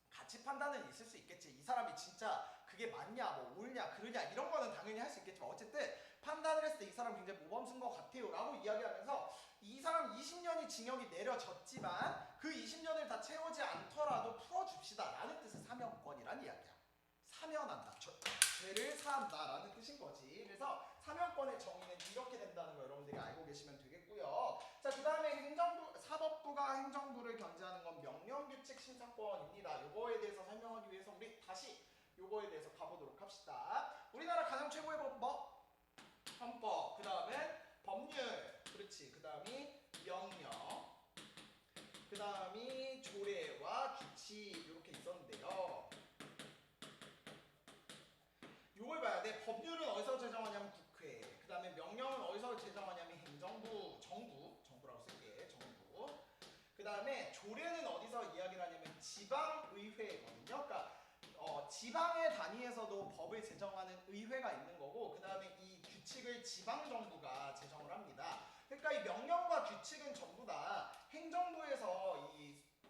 가치 판단은 있을 수 있겠지. 이 사람이 진짜 그게 맞냐, 뭐 옳냐, 그러냐 이런 거는 당연히 할 수 있겠지만 어쨌든 판단을 했을 때 이 사람 굉장히 모범수인 것 같아요 라고 이야기하면서 이 사람 20년이 징역이 내려졌지만 그 20년을 다 채우지 않더라도 풀어줍시다 라는 뜻의 사면권이란 이야기야. 사면한다. 죄를 사한다 라는 뜻인 거지. 그래서 사면권의 정의는 이렇게 된다는 거 여러분들이 알고 계시면 되겠고요. 자, 그 다음에 사법부가 행정부를 견제하는 건 명령규칙 심사권입니다. 요거에 대해서 설명하기 위해서 우리 다시 요거에 대해서 가보도록 합시다. 우리나라 가장 최고의 법 뭐? 헌법. 그 다음에 법률. 그렇지. 그 다음이 명령. 그 다음이 조례와 규칙 이렇게 있었는데요. 요걸 봐야 돼. 법률은 어디서 제정하냐면 국회. 그 다음에 명령은 어디서 제정하냐면 행정부, 정부라고 쓸게. 정부. 그 다음에 조례는 어디서 이야기를 하냐면 지방의회거든요. 그러니까 지방의 단위에서도 법을 제정하는 의회가 있는 거고 그 다음에 이 규칙을 지방정부가 제정을 합니다. 그러니까 이 명령과 규칙은 전부 다 행정부에서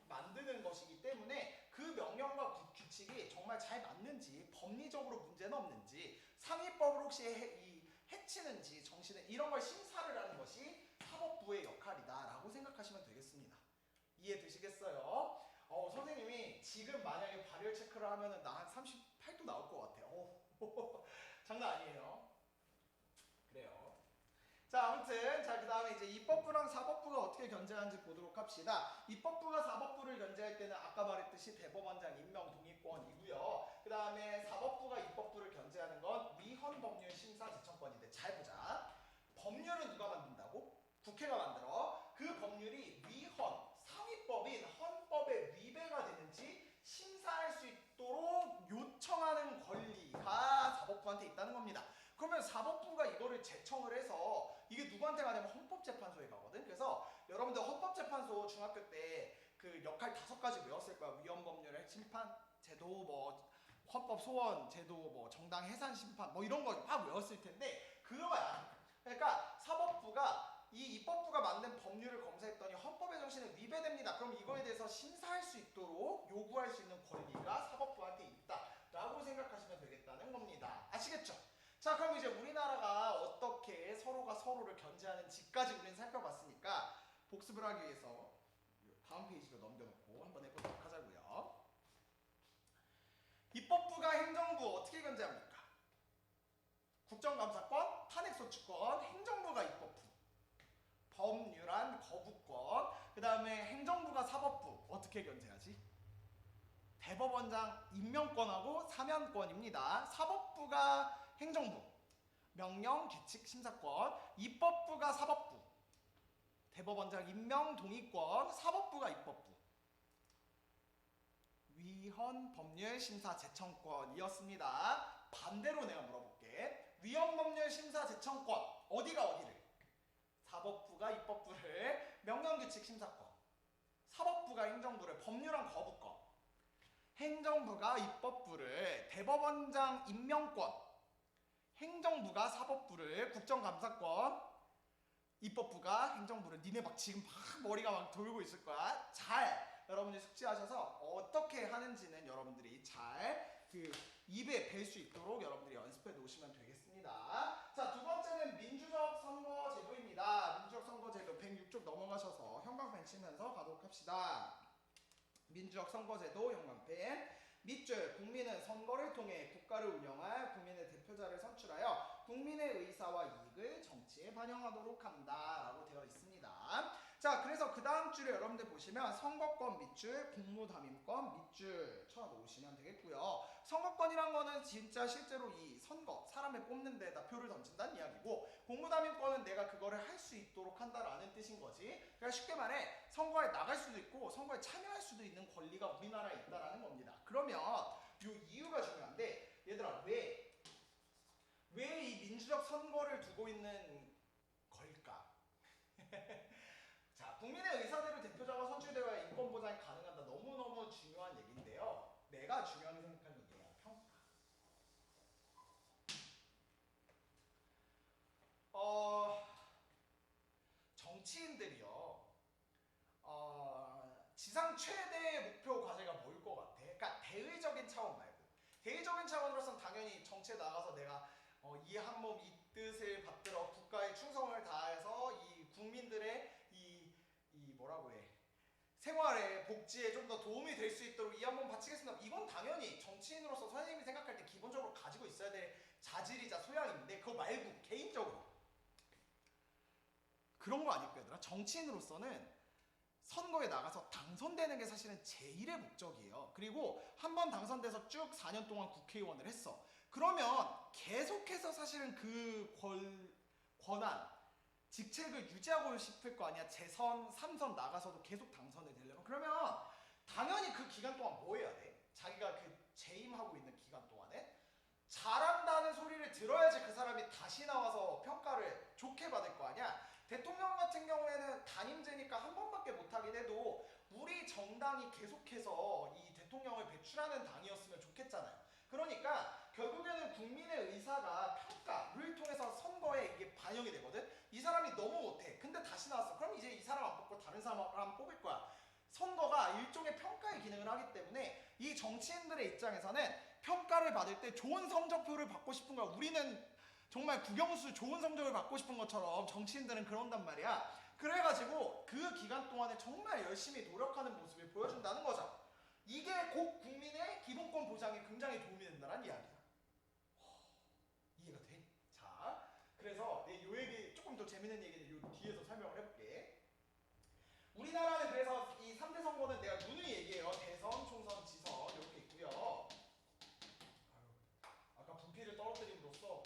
만드는 것이기 때문에 그 명령과 규칙이 정말 잘 맞는지 법리적으로 문제는 없는지 상위법을 혹시 해치는지 정신을 이런 걸 심사를 하는 것이 사법부의 역할이다라고 생각하시면 되겠습니다. 이해되시겠어요? 선생님이 지금 만약에 발열 체크를 하면은 나 한 38도 나올 것 같아요. 장난 아니에요. 그래요. 자, 아무튼 그 다음에 이제 입법부랑 사법부가 어떻게 견제하는지 보도록 합시다. 입법부가 사법부를 견제할 때는 아까 말했듯이 대법원장 임명 동의권이고요. 그 다음에 사법부가 입법부를 견제하는 건 위헌 법률 심사 제청권인데 잘 보자. 법률은 누가 만든다고? 국회가 만들어. 그 법률이 위헌, 상위법인 헌법에 위배가 되는지 심사할 수 있도록 요청하는 권리가 사법부한테 있다는 겁니다. 그러면 사법부가 이거를 제청을 해서 이게 누구한테 가냐면 헌법재판소에 가거든. 그래서 여러분들 헌법재판소 중학교 때 그 역할 5가지 외웠을 거야. 위헌법률, 핵심판, 제도, 뭐 헌법 소원 제도, 뭐 정당 해산 심판, 뭐 이런 거 막 외웠을 텐데 그거야. 그러니까 사법부가 이 입법부가 만든 법률을 검사했더니 헌법의 정신에 위배됩니다. 그럼 이거에 대해서 심사할 수 있도록 요구할 수 있는 권리가 사법부한테 있다라고 생각하시면 되겠다는 겁니다. 아시겠죠? 자, 그럼 이제 우리나라가 어떻게 서로가 서로를 견제하는지까지 우리는 살펴봤으니까 복습을 하기 위해서 다음 페이지로 넘겨놓고 한번 해보도록 하자고요. 입법부가 행정부 어떻게 견제합니까? 국정감사권, 탄핵소추권, 행정부가 입법부, 법률안 거부권, 그 다음에 행정부가 사법부 어떻게 견제하지? 대법원장 임명권하고 사면권입니다. 사법부가 행정부, 명령, 규칙, 심사권, 입법부가 사법부, 대법원장 임명, 동의권, 사법부가 입법부, 위헌, 법률, 심사, 제청권이었습니다. 반대로 내가 물어볼게. 위헌, 법률, 심사, 제청권 어디가 어디를? 사법부가 입법부를, 명령, 규칙, 심사권, 사법부가 행정부를, 법률안 거부권, 행정부가 입법부를, 대법원장 임명권, 행정부가 사법부를, 국정감사권, 입법부가 행정부를. 니네 막 지금 막 머리가 막 돌고 있을 거야. 잘 여러분들이 숙지하셔서 어떻게 하는지는 여러분들이 잘 그 입에 뵐 수 있도록 여러분들이 연습해 놓으시면 되겠습니다. 자, 두 번째는 민주적 선거 제도입니다. 민주적 선거 제도 106쪽 넘어가셔서 형광펜 치면서 가도록 합시다. 민주적 선거제도 형광펜. 밑줄, 국민은 선거를 통해 국가를 운영할 국민의 대표자를 선출하여 국민의 의사와 이익을 정치에 반영하도록 한다 라고 되어 있습니다. 자, 그래서 그 다음 줄에 여러분들 보시면 선거권 밑줄, 공무담임권 밑줄 쳐놓으시면 되겠고요. 선거권이란 거는 진짜 실제로 이 선거, 사람을 뽑는 데다 표를 던진다는 이야기고, 공무담임권은 내가 그거를 할 수 있도록 한다라는 뜻인 거지. 그러니까 쉽게 말해 선거에 나갈 수도 있고 선거에 참여할 수도 있는 권리가 우리나라에 있다라는 겁니다. 그러면 요 이유가 중요한데, 얘들아 왜 이 민주적 선거를 두고 있는 걸까? 자, 국민의 의사대로 대표자가 선출되어야 인권 보장이 가능하다. 너무너무 중요한 얘기인데요. 내가 중요하게 생각하는 얘기야. 평가. 정치인들이요. 지상 최대의 목표 과제가 뭐일 것 같아? 그러니까 대의적인 차원 말고, 대의적인 차원으로서는 당연히 정치에 나가서 내가 이 한 몸 이 뜻을 받들어 국가에 충성을 다해서 이 국민들의 이 뭐라고 해, 생활에 복지에 좀 더 도움이 될 수 있도록 이 한 몸 바치겠습니다. 이건 당연히 정치인으로서 선생님이 생각할 때 기본적으로 가지고 있어야 될 자질이자 소양인데, 그거 말고 개인적으로 그런 거 아닐까 얘들아? 정치인으로서는 선거에 나가서 당선되는 게 사실은 제일의 목적이에요. 그리고 한 번 당선돼서 쭉 4년 동안 국회의원을 했어. 그러면 계속해서 사실은 그 권한, 직책을 유지하고 싶을 거 아니야. 재선, 3선 나가서도 계속 당선이 되려면. 그러면 당연히 그 기간 동안 뭐 해야 돼? 자기가 그 재임하고 있는 기간 동안에 잘한다는 소리를 들어야지 그 사람이 다시 나와서 평가를 좋게 받을 거 아니야. 대통령 같은 경우에는 단임제니까 한 번밖에 못하긴 해도 우리 정당이 계속해서 이 대통령을 배출하는 당이었으면 좋겠잖아요. 그러니까 결국에는 국민의 의사가 평가를 통해서 선거에 이게 반영이 되거든. 이 사람이 너무 못해. 근데 다시 나왔어. 그럼 이제 이 사람 안 뽑고 다른 사람 뽑을 거야. 선거가 일종의 평가의 기능을 하기 때문에 이 정치인들의 입장에서는 평가를 받을 때 좋은 성적표를 받고 싶은 거야. 우리는 정말 국영수 좋은 성적을 받고 싶은 것처럼 정치인들은 그런단 말이야. 그래가지고 그 기간 동안에 정말 열심히 노력하는 모습을 보여준다는 거죠. 이게 곧 국민의 기본권 보장에 굉장히 도움이 된다는 이야기야. 이해가 돼? 자, 그래서 요 얘기 조금 더 재밌는 얘기는 요 뒤에서 설명을 해볼게. 우리나라는 그래서 이 3대 선거는 내가 누누이 얘기해요. 대선, 총선, 지선 이렇게 있고요. 아까 부피를 떨어뜨림으로써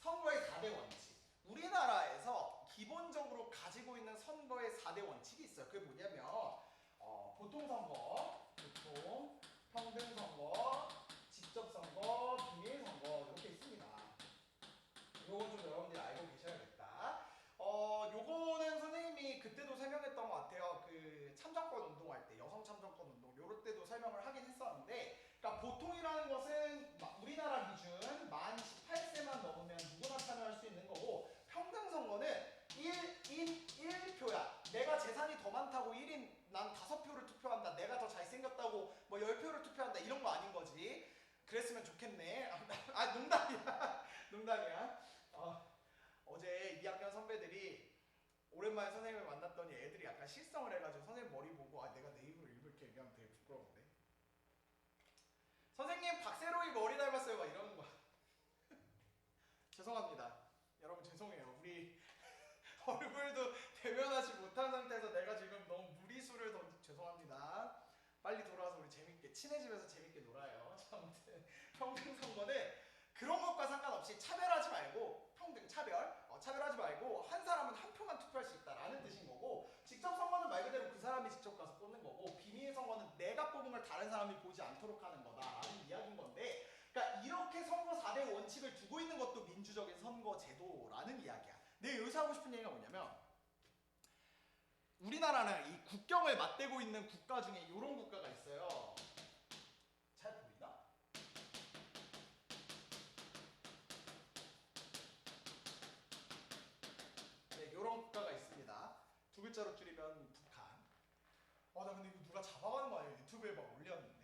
선거의 4대 원칙. 우리나라에서 기본적으로 가지고 있는 선거의 4대 원칙이 있어요. 그게 뭐냐면 보통선거, 보통, 평등선거, 직접선거, 비밀선거 이렇게 있습니다. 요건 좀 여러분들이 알고 계셔야겠다. 요거는 선생님이 그 내가 더 잘생겼다고 뭐 10표를 투표한다 이런 거 아닌 거지. 그랬으면 좋겠네. 아 농담이야. 농담이야. 어제 2학년 선배들이 오랜만에 선생님을 만났더니 애들이 약간 실성을 해가지고 선생님 머리 보고 내가 내 입으로 이렇게 얘기하면 되게 부끄러운데. 선생님 박세로이 머리 닮았어요 막 이러는 거야. 죄송합니다. 여러분 죄송해요. 우리 얼굴도 대면하지 못한 상태에서 내가 지금 너무 무리수를 죄송합니다. 빨리 돌아와서 우리 재밌게 친해지면서 재밌게 놀아요. 아무튼 평등 선거는 그런 것과 상관없이 차별하지 말고 평등 차별하지 말고 한 사람은 한 표만 투표할 수 있다라는 뜻인 거고 직접 선거는 말 그대로 그 사람이 직접 가서 뽑는 거고 비밀 선거는 내가 뽑은 걸 다른 사람이 보지 않도록 하는 거다라는 이야기인 건데 그러니까 이렇게 선거 4대 원칙을 두고 있는 것도 민주적인 선거 제도라는 이야기야. 내가 여기서 하고 싶은 얘기가 뭐냐면 우리나라는 이 국경을 맞대고 있는 국가 중에 이런 국가가 있어요. 잘 보이나? 네, 이런 국가가 있습니다. 두 글자로 줄이면 북한. 나 근데 이거 누가 잡아가는 거 아니에요? 유튜브에 막 올렸는데.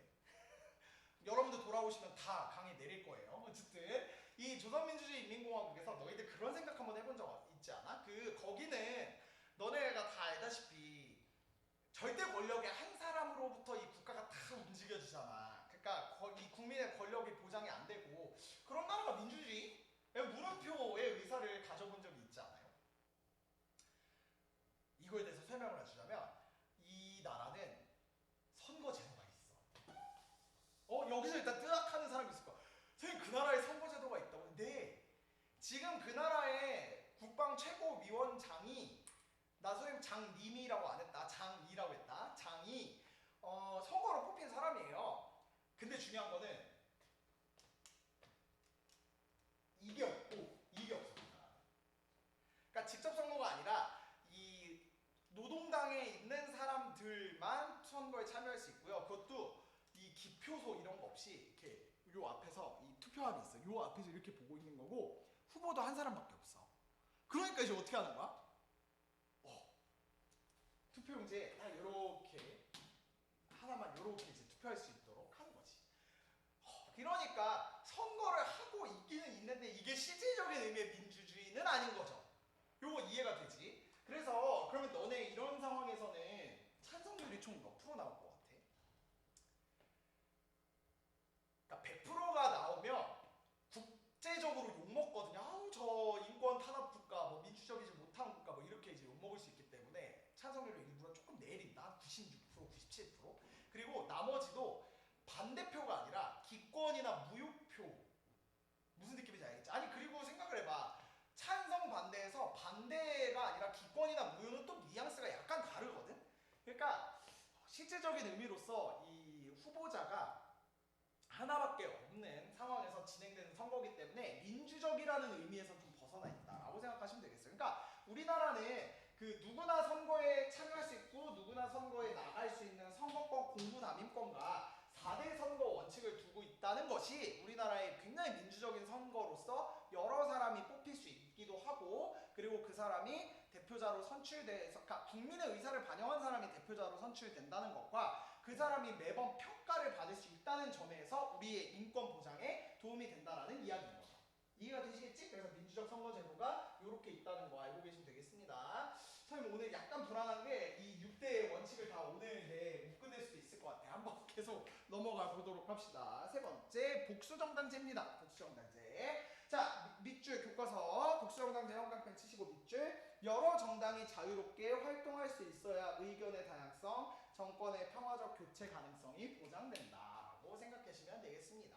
여러분들 돌아오시면 다 강에 내릴 거예요. 어쨌든 이 조선민주주의 인민공화국에서 너희들 그런 생각 한번 해본 적 있지 않아? 거기는 너네가 다 알다시피 절대 권력의 한 사람으로부터 이 국가가 다 움직여지잖아. 그러니까 이 국민의 권력이 보장이 안 되고 그런 나라가 민주주의? 물음표의 의사를 가져본 적이 있지 않아요? 이거에 대해서 설명을 해주자면 이 나라는 선거 제도가 있어. 여기서 일단 뜨악하는 사람이 있을 거야. 선생님 그 나라에 선거 제도가 있다고? 네. 지금 그 나라의 국방 최고위원장이 나 선생님 장님이라고 안 했다. 장이라고 했다. 장이 선거로 뽑힌 사람이에요. 근데 중요한 거는 이게 없고 이게 없습니다. 그러니까 직접 선거가 아니라 이 노동당에 있는 사람들만 선거에 참여할 수 있고요. 그것도 이 기표소 이런 거 없이 이렇게 요 앞에서 이 투표함이 있어. 요 앞에서 이렇게 보고 있는 거고 후보도 한 사람밖에 없어. 그러니까 이제 어떻게 하는 거야? 투표용지에 딱 이렇게 하나만 이렇게 이제 투표할 수 있도록 하는 거지. 그러니까 선거를 하고 있기는 있는데 이게 실질적인 의미의 민주주의는 아닌 거죠. 요거 이해가 되지? 그래서 그러면 너네 이런 상황에서는 찬성률이 총 몇 프로 나올 것 같아? 그러니까 100%가 나오면 국제적으로 욕먹거든요. 아우 저 인권 탄압 국가, 뭐 민주적이지 못한 국가 뭐 이렇게 이제 욕먹을 수 있기 때문에 찬성률을 일부러 조금 내린다. 96%, 97%. 그리고 나머지도 반대표가 아니라 기권이나 무효표. 무슨 느낌인지 알겠지? 아니 그리고 생각을 해봐. 찬성 반대에서 반대가 아니라 기권이나 무효는 또 뉘앙스가 약간 다르거든? 그러니까 실질적인 의미로서 이 후보자가 하나밖에 없는 상황에서 진행되는 선거이기 때문에 민주적이라는 의미에서 좀 벗어나 있다라고 생각하시면 되겠어요. 그러니까 우리나라는 그 누구나 선거에 참여할 수 있고 누구나 선거에 나갈 수 있는 선거권 공분함임권과 4대 선거 원칙을 두고 있다는 것이 우리나라의 굉장히 민주적인 선거로서 여러 사람이 뽑힐 수 있기도 하고 그리고 그 사람이 대표자로 선출돼서 그러니까 국민의 의사를 반영한 사람이 대표자로 선출된다는 것과 그 사람이 매번 평가를 받을 수 있다는 점에서 우리의 인권 보장에 도움이 된다는 이야기인 거죠. 이해가 되시겠지? 그래서 민주적 선거제도가 이렇게 있다는 거 알고 계시면 되겠습니다. 선생님 오늘 약간 불안한 게 이 6대의 원칙을 다 오늘 내에 못 끝낼 수도 있을 것 같아요. 한번 계속 넘어가 보도록 합시다. 세 번째 복수정당제입니다. 복수정당제. 자 밑줄 교과서 복수정당제 형광펜 치시고 밑줄 여러 정당이 자유롭게 활동할 수 있어야 의견의 다양성, 정권의 평화적 교체 가능성이 보장된다라고 생각하시면 되겠습니다.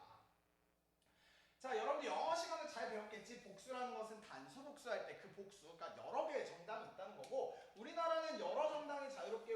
자 여러분들 영어 시간을 잘 배웠겠지? 복수라는 것은 단수 복수할 때 그 복수, 그러니까 여러 개의 정당이 있다는 거고 우리나라는 여러 정당이 자유롭게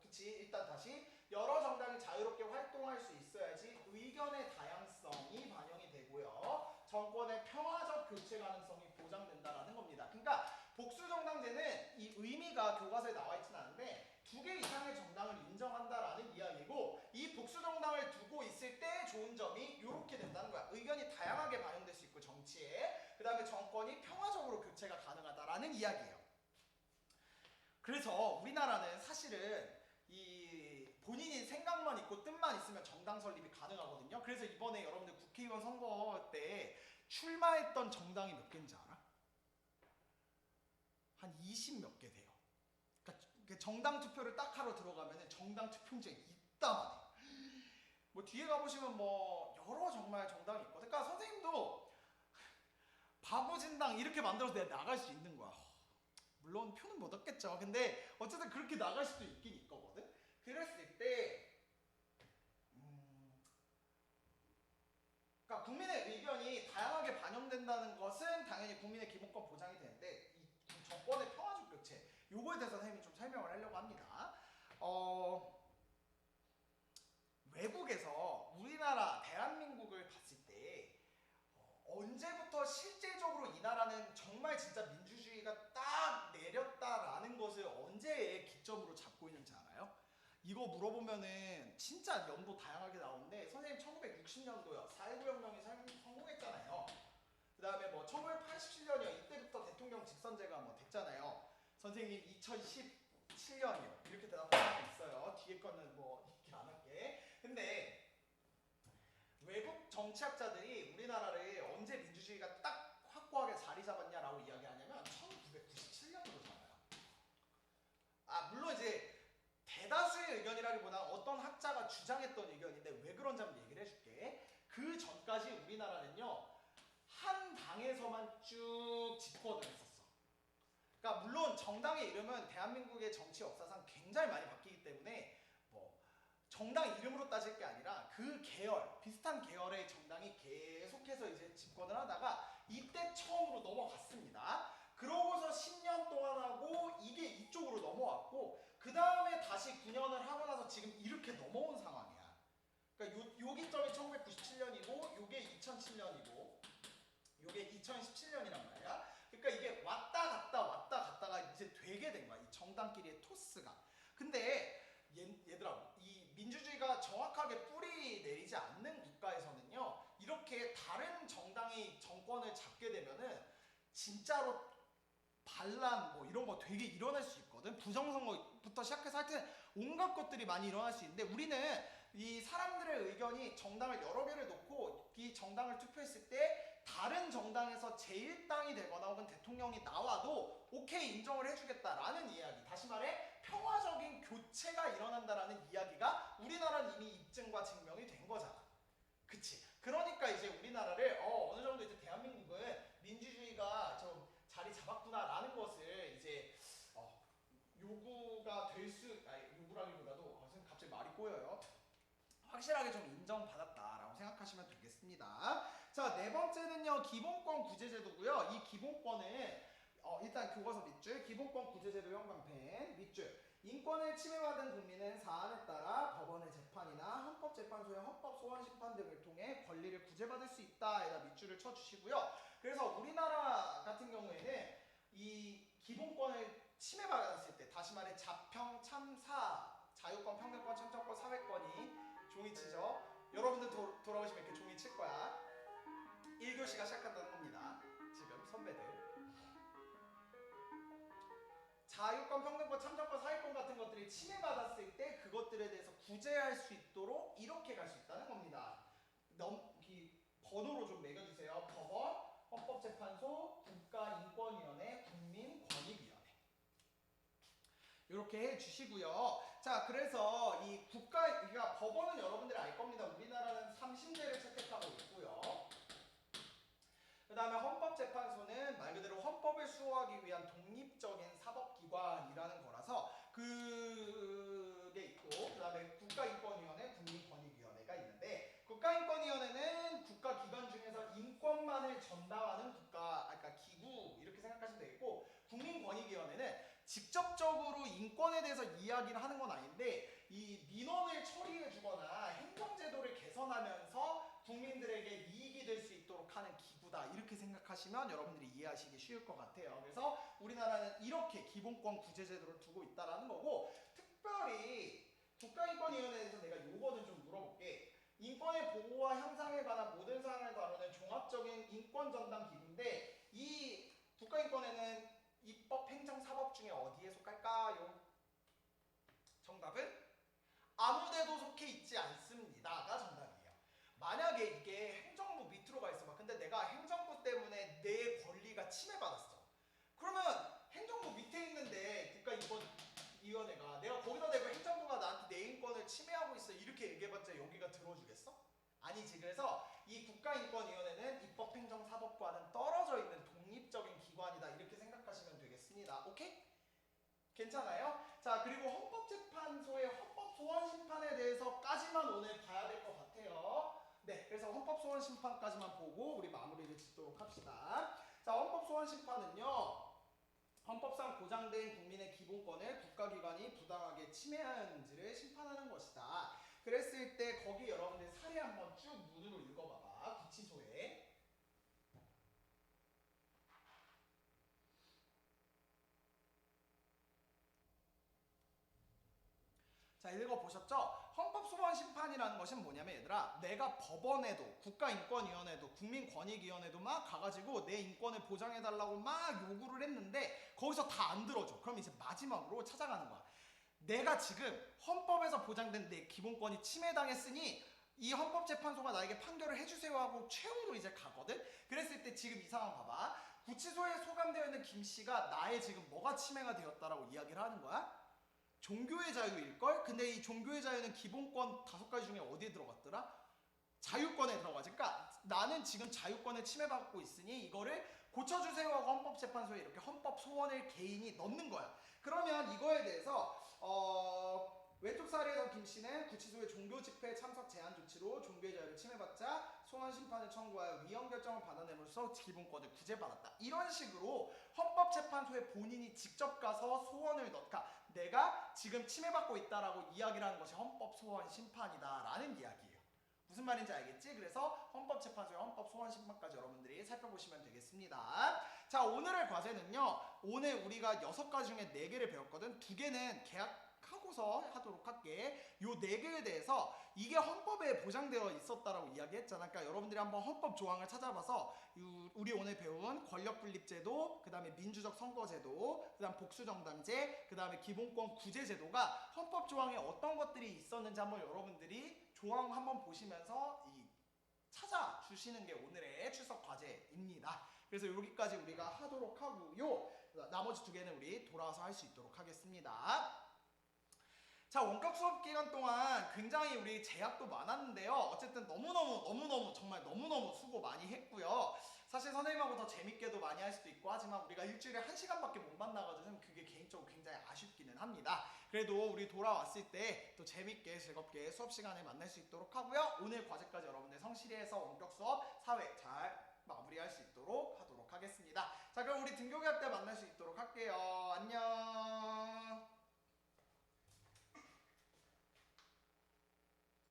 그치 일단 다시 여러 정당이 자유롭게 활동할 수 있어야지 의견의 다양성이 반영이 되고요 정권의 평화적 교체 가능성이 보장된다라는 겁니다. 그러니까 복수정당제는 이 의미가 교과서에 나와 있지는 않은데 2개 이상의 정당을 인정한다라는 이야기고 이 복수정당을 두고 있을 때 좋은 점이 이렇게 된다는 거야. 의견이 다양하게 반영될 수 있고 정치에 그 다음에 정권이 평화적으로 교체가 가능하다라는 이야기예요. 그래서 우리나라는 사실은 이 본인이 설립이 가능하거든요. 그래서 이번에 여러분들 국회의원 선거 때 출마했던 정당이 몇 개인지 알아? 한 20 몇 개 돼요. 그러니까 정당 투표를 딱 하러 들어가면 정당 투표용지가 이따만해. 뭐 뒤에 가보시면 뭐 여러 정말 정당이 있거든. 그러니까 선생님도 바보진당 이렇게 만들어서 내가 나갈 수 있는 거야. 물론 표는 못 얻겠죠. 근데 어쨌든 그렇게 나갈 수도 있긴 있거든. 그랬을 때 그러니까 국민의 의견이 다양하게 반영된다는 것은 당연히 국민의 기본권 보장이 되는데 이 정권의 평화적 교체 요거에 대해서 선생님이 좀 설명을 하려고 합니다. 외국에서 우리나라 대한민국을 봤을 때 언제부터 실제적으로 이 나라는 정말 진짜 민주주의가 딱 내렸다라는 것을 언제의 기점으로 잡고 있는지 알아요? 이거 물어보면은 진짜 연도 다양하게 나오는데 선생님 1960년도요. 4.19 혁명이 성공했잖아요. 그 다음에 뭐 1987년이요. 이때부터 대통령 직선제가 뭐 됐잖아요. 선생님 2017년이요. 이렇게 대답하는 게 있어요. 뒤에 거는 뭐 이렇게 안 할게. 근데 외국 정치학자들이 우리나라를 언제 민주주의가 딱 확고하게 자리 잡았냐라고 이야기하냐면 1997년으로 잡아요. 물론 이제 대다수의 의견이라기보다 어떤 학자가 주장했던 의견인데 왜 그런지 한번 얘기를 해줄게. 그 전까지 우리나라는요 한 당에서만 쭉 집권을 했었어. 그러니까 물론 정당의 이름은 대한민국의 정치 역사상 굉장히 많이 바뀌기 때문에 뭐 정당 이름으로 따질 게 아니라 그 계열, 비슷한 계열의 정당이 계속해서 이제 집권을 하다가 이때 처음으로 넘어갔습니다. 그러고서 10년 동안 하고 이게 이쪽으로 넘어왔고 그 다음에 다시 9년을 하고 나서 지금 이렇게 넘어온 상황이야. 그러니까 요 기점이 1997년이고 요게 2007년이고 요게 2017년이란 말이야. 그러니까 이게 왔다 갔다가 이제 되게 된 거야. 이 정당끼리의 토스가. 근데 얘들아 이 민주주의가 정확하게 뿌리 내리지 않는 국가에서는요 이렇게 다른 정당이 정권을 잡게 되면은 진짜로 반란 뭐 이런 거 되게 일어날 수 있거든. 부정선거부터 시작해서 하여튼 온갖 것들이 많이 일어날 수 있는데 우리는 이 사람들의 의견이 정당을 여러 개를 놓고 이 정당을 투표했을 때 다른 정당에서 제1당이 되거나 혹은 대통령이 나와도 오케이 인정을 해주겠다라는 이야기. 다시 말해 평화적인 교체가 일어난다라는 이야기가 우리나라는 이미 입증과 증명이 된 거잖아. 그치? 그러니까 이제 우리나라를 어느 정도 이제 대한민국은 민주주의가 좀 자리 잡았구나라는 것을 이제 요구가 될 수, 요구라기보다도 선생님 갑자기 말이 꼬여요. 확실하게 좀 인정받았다라고 생각하시면 되겠습니다. 자, 네 번째는요 기본권 구제제도고요. 이 기본권은 일단 교과서 밑줄 기본권 구제제도 형광펜 밑줄 인권을 침해받은 국민은 사안에 따라 법원의 재판이나 헌법재판소의 헌법소원심판 등을 통해 권리를 구제받을 수 있다. 에다 밑줄을 쳐주시고요. 그래서 우리나라 같은 경우에는 이 기본권을 침해받았을 때 다시 말해 자평, 참사, 자유권, 평등권, 참정권, 사회권이 종이 치죠. 여러분들 돌아오시면 이렇게 종이 칠 거야. 1교시가 시작한다는 겁니다. 지금 선배들 자유권, 평등권, 참정권, 사회권 같은 것들이 침해받았을 때 그것들에 대해서 구제할 수 있도록 이렇게 갈 수 있다는 겁니다. 번호로 좀 매겨주세요. 법원, 헌법재판소, 국가인권위원회, 국민권익위원회 이렇게 해주시고요. 자, 그래서 이 그러니까 법원은 여러분들이 알 겁니다. 우리나라는 3심제를 채택하고 있고요. 그 다음에 헌법재판소는 말 그대로 헌법을 수호하기 위한 독립적인 사법기관이라는 거라서 그게 있고, 그 다음에 국가인권위원회, 국민권익위원회가 있는데 국가인권위원회는 국가기관 중에서 인권만을 전담하는 그러니까 기구 이렇게 생각하시면 되겠고, 국민권익위원회는 직접적으로 인권에 대해서 이야기를 하는 건 아닌데 이 민원을 처리해 주거나 행정제도를 개선하면서 국민들에게 이익이 될 수 있도록 하는 기구다. 이렇게 생각하시면 여러분들이 이해하시기 쉬울 것 같아요. 그래서 우리나라는 이렇게 기본권 구제제도를 두고 있다라는 거고, 특별히 국가인권위원회에서 내가 요거는 좀 물어볼게. 인권의 보호와 향상에 관한 모든 사항을 다루는 종합적인 인권전담 기구인데 이 국가인권회는 입법, 행정, 사법 중에 어디에 속할까요? 정답은 아무데도 속해 있지 않습니다가 정답입니다. 만약에 이게 행정부 밑으로 가 있어 봐. 근데 내가 행정부 때문에 내 권리가 침해받았어. 그러면 행정부 밑에 있는데 국가인권위원회가 내가 거기다 대고 행정부가 나한테 내 인권을 침해하고 있어 이렇게 얘기해봤자 여기가 들어주겠어? 아니지. 그래서 이 국가인권위원회는 입법, 행정, 사법과는 떨어져 있는 독립적인 기관이다 이렇게 생각하시면 되겠습니다. 오케이? 괜찮아요? 자, 그리고 헌법재판소의 헌법소원심판에 대해서까지만 오늘 봐야 될 것 같아요. 네, 그래서 헌법소원심판까지만 보고 우리 마무리를 짓도록 합시다. 자, 헌법소원심판은요, 헌법상 보장된 국민의 기본권을 국가기관이 부당하게 침해하였는지를 심판하는 것이다. 그랬을 때 거기 여러분들 사례 한번 쭉 문으로 읽어봐봐. 구치소에. 자, 읽어보셨죠? 헌법소원심판이라는 것은 뭐냐면 얘들아, 내가 법원에도 국가인권위원회도 국민권익위원회도 막 가가지고 내 인권을 보장해달라고 막 요구를 했는데 거기서 다 안 들어줘. 그럼 이제 마지막으로 찾아가는 거야. 내가 지금 헌법에서 보장된 내 기본권이 침해당했으니 이 헌법재판소가 나에게 판결을 해주세요 하고 최후로 이제 가거든? 그랬을 때 지금 이 상황 봐봐. 구치소에 소감되어 있는 김 씨가 나의 지금 뭐가 침해가 되었다라고 이야기를 하는 거야? 종교의 자유일걸? 근데 이 종교의 자유는 기본권 5가지 중에 어디에 들어갔더라? 자유권에 들어가지. 그러니까 나는 지금 자유권에 침해받고 있으니 이거를 고쳐주세요 하고 헌법재판소에 이렇게 헌법소원을 개인이 넣는 거야. 그러면 이거에 대해서 왼쪽 사례에서 김 씨는 구치소의 종교 집회에 참석 제한 조치로 종교의 자유를 침해받자 소원 심판을 청구하여 위헌 결정을 받아내면서 기본권을 구제받았다. 이런 식으로 헌법재판소에 본인이 직접 가서 소원을 넣까 내가 지금 침해받고 있다라고 이야기를 하는 것이 헌법소원 심판이다라는 이야기예요. 무슨 말인지 알겠지? 그래서 헌법재판소의 헌법소원심판까지 여러분들이 살펴보시면 되겠습니다. 자, 오늘의 과제는요. 오늘 우리가 6가지 중에 4개를 배웠거든. 2개는 계약하고서 하도록 할게. 요 4개에 대해서 이게 헌법에 보장되어 있었다라고 이야기했잖아. 그러니까 여러분들이 한번 헌법 조항을 찾아봐서 우리 오늘 배운 권력분립제도, 그 다음에 민주적 선거제도, 그 다음 복수정당제, 그 다음에 기본권 구제제도가 헌법 조항에 어떤 것들이 있었는지 한번 여러분들이 조항 한번 보시면서 찾아주시는 게 오늘의 출석 과제입니다. 그래서 여기까지 우리가 하도록 하고요. 나머지 2개는 우리 돌아와서 할 수 있도록 하겠습니다. 자, 원격 수업 기간 동안 굉장히 우리 제약도 많았는데요. 어쨌든 너무너무 정말 너무너무 수고 많이 했고요. 사실 선생님하고 더 재밌게도 많이 할 수도 있고 하지만 우리가 일주일에 1시간밖에 못 만나가지고 그게 개인적으로 굉장히 아쉽기는 합니다. 그래도 우리 돌아왔을 때 또 재밌게 즐겁게 수업 시간에 만날 수 있도록 하고요. 오늘 과제까지 여러분들 성실히 해서 원격 수업 사회 잘 마무리할 수 있도록 하도록 하겠습니다. 자, 그럼 우리 등교개학 때 만날 수 있도록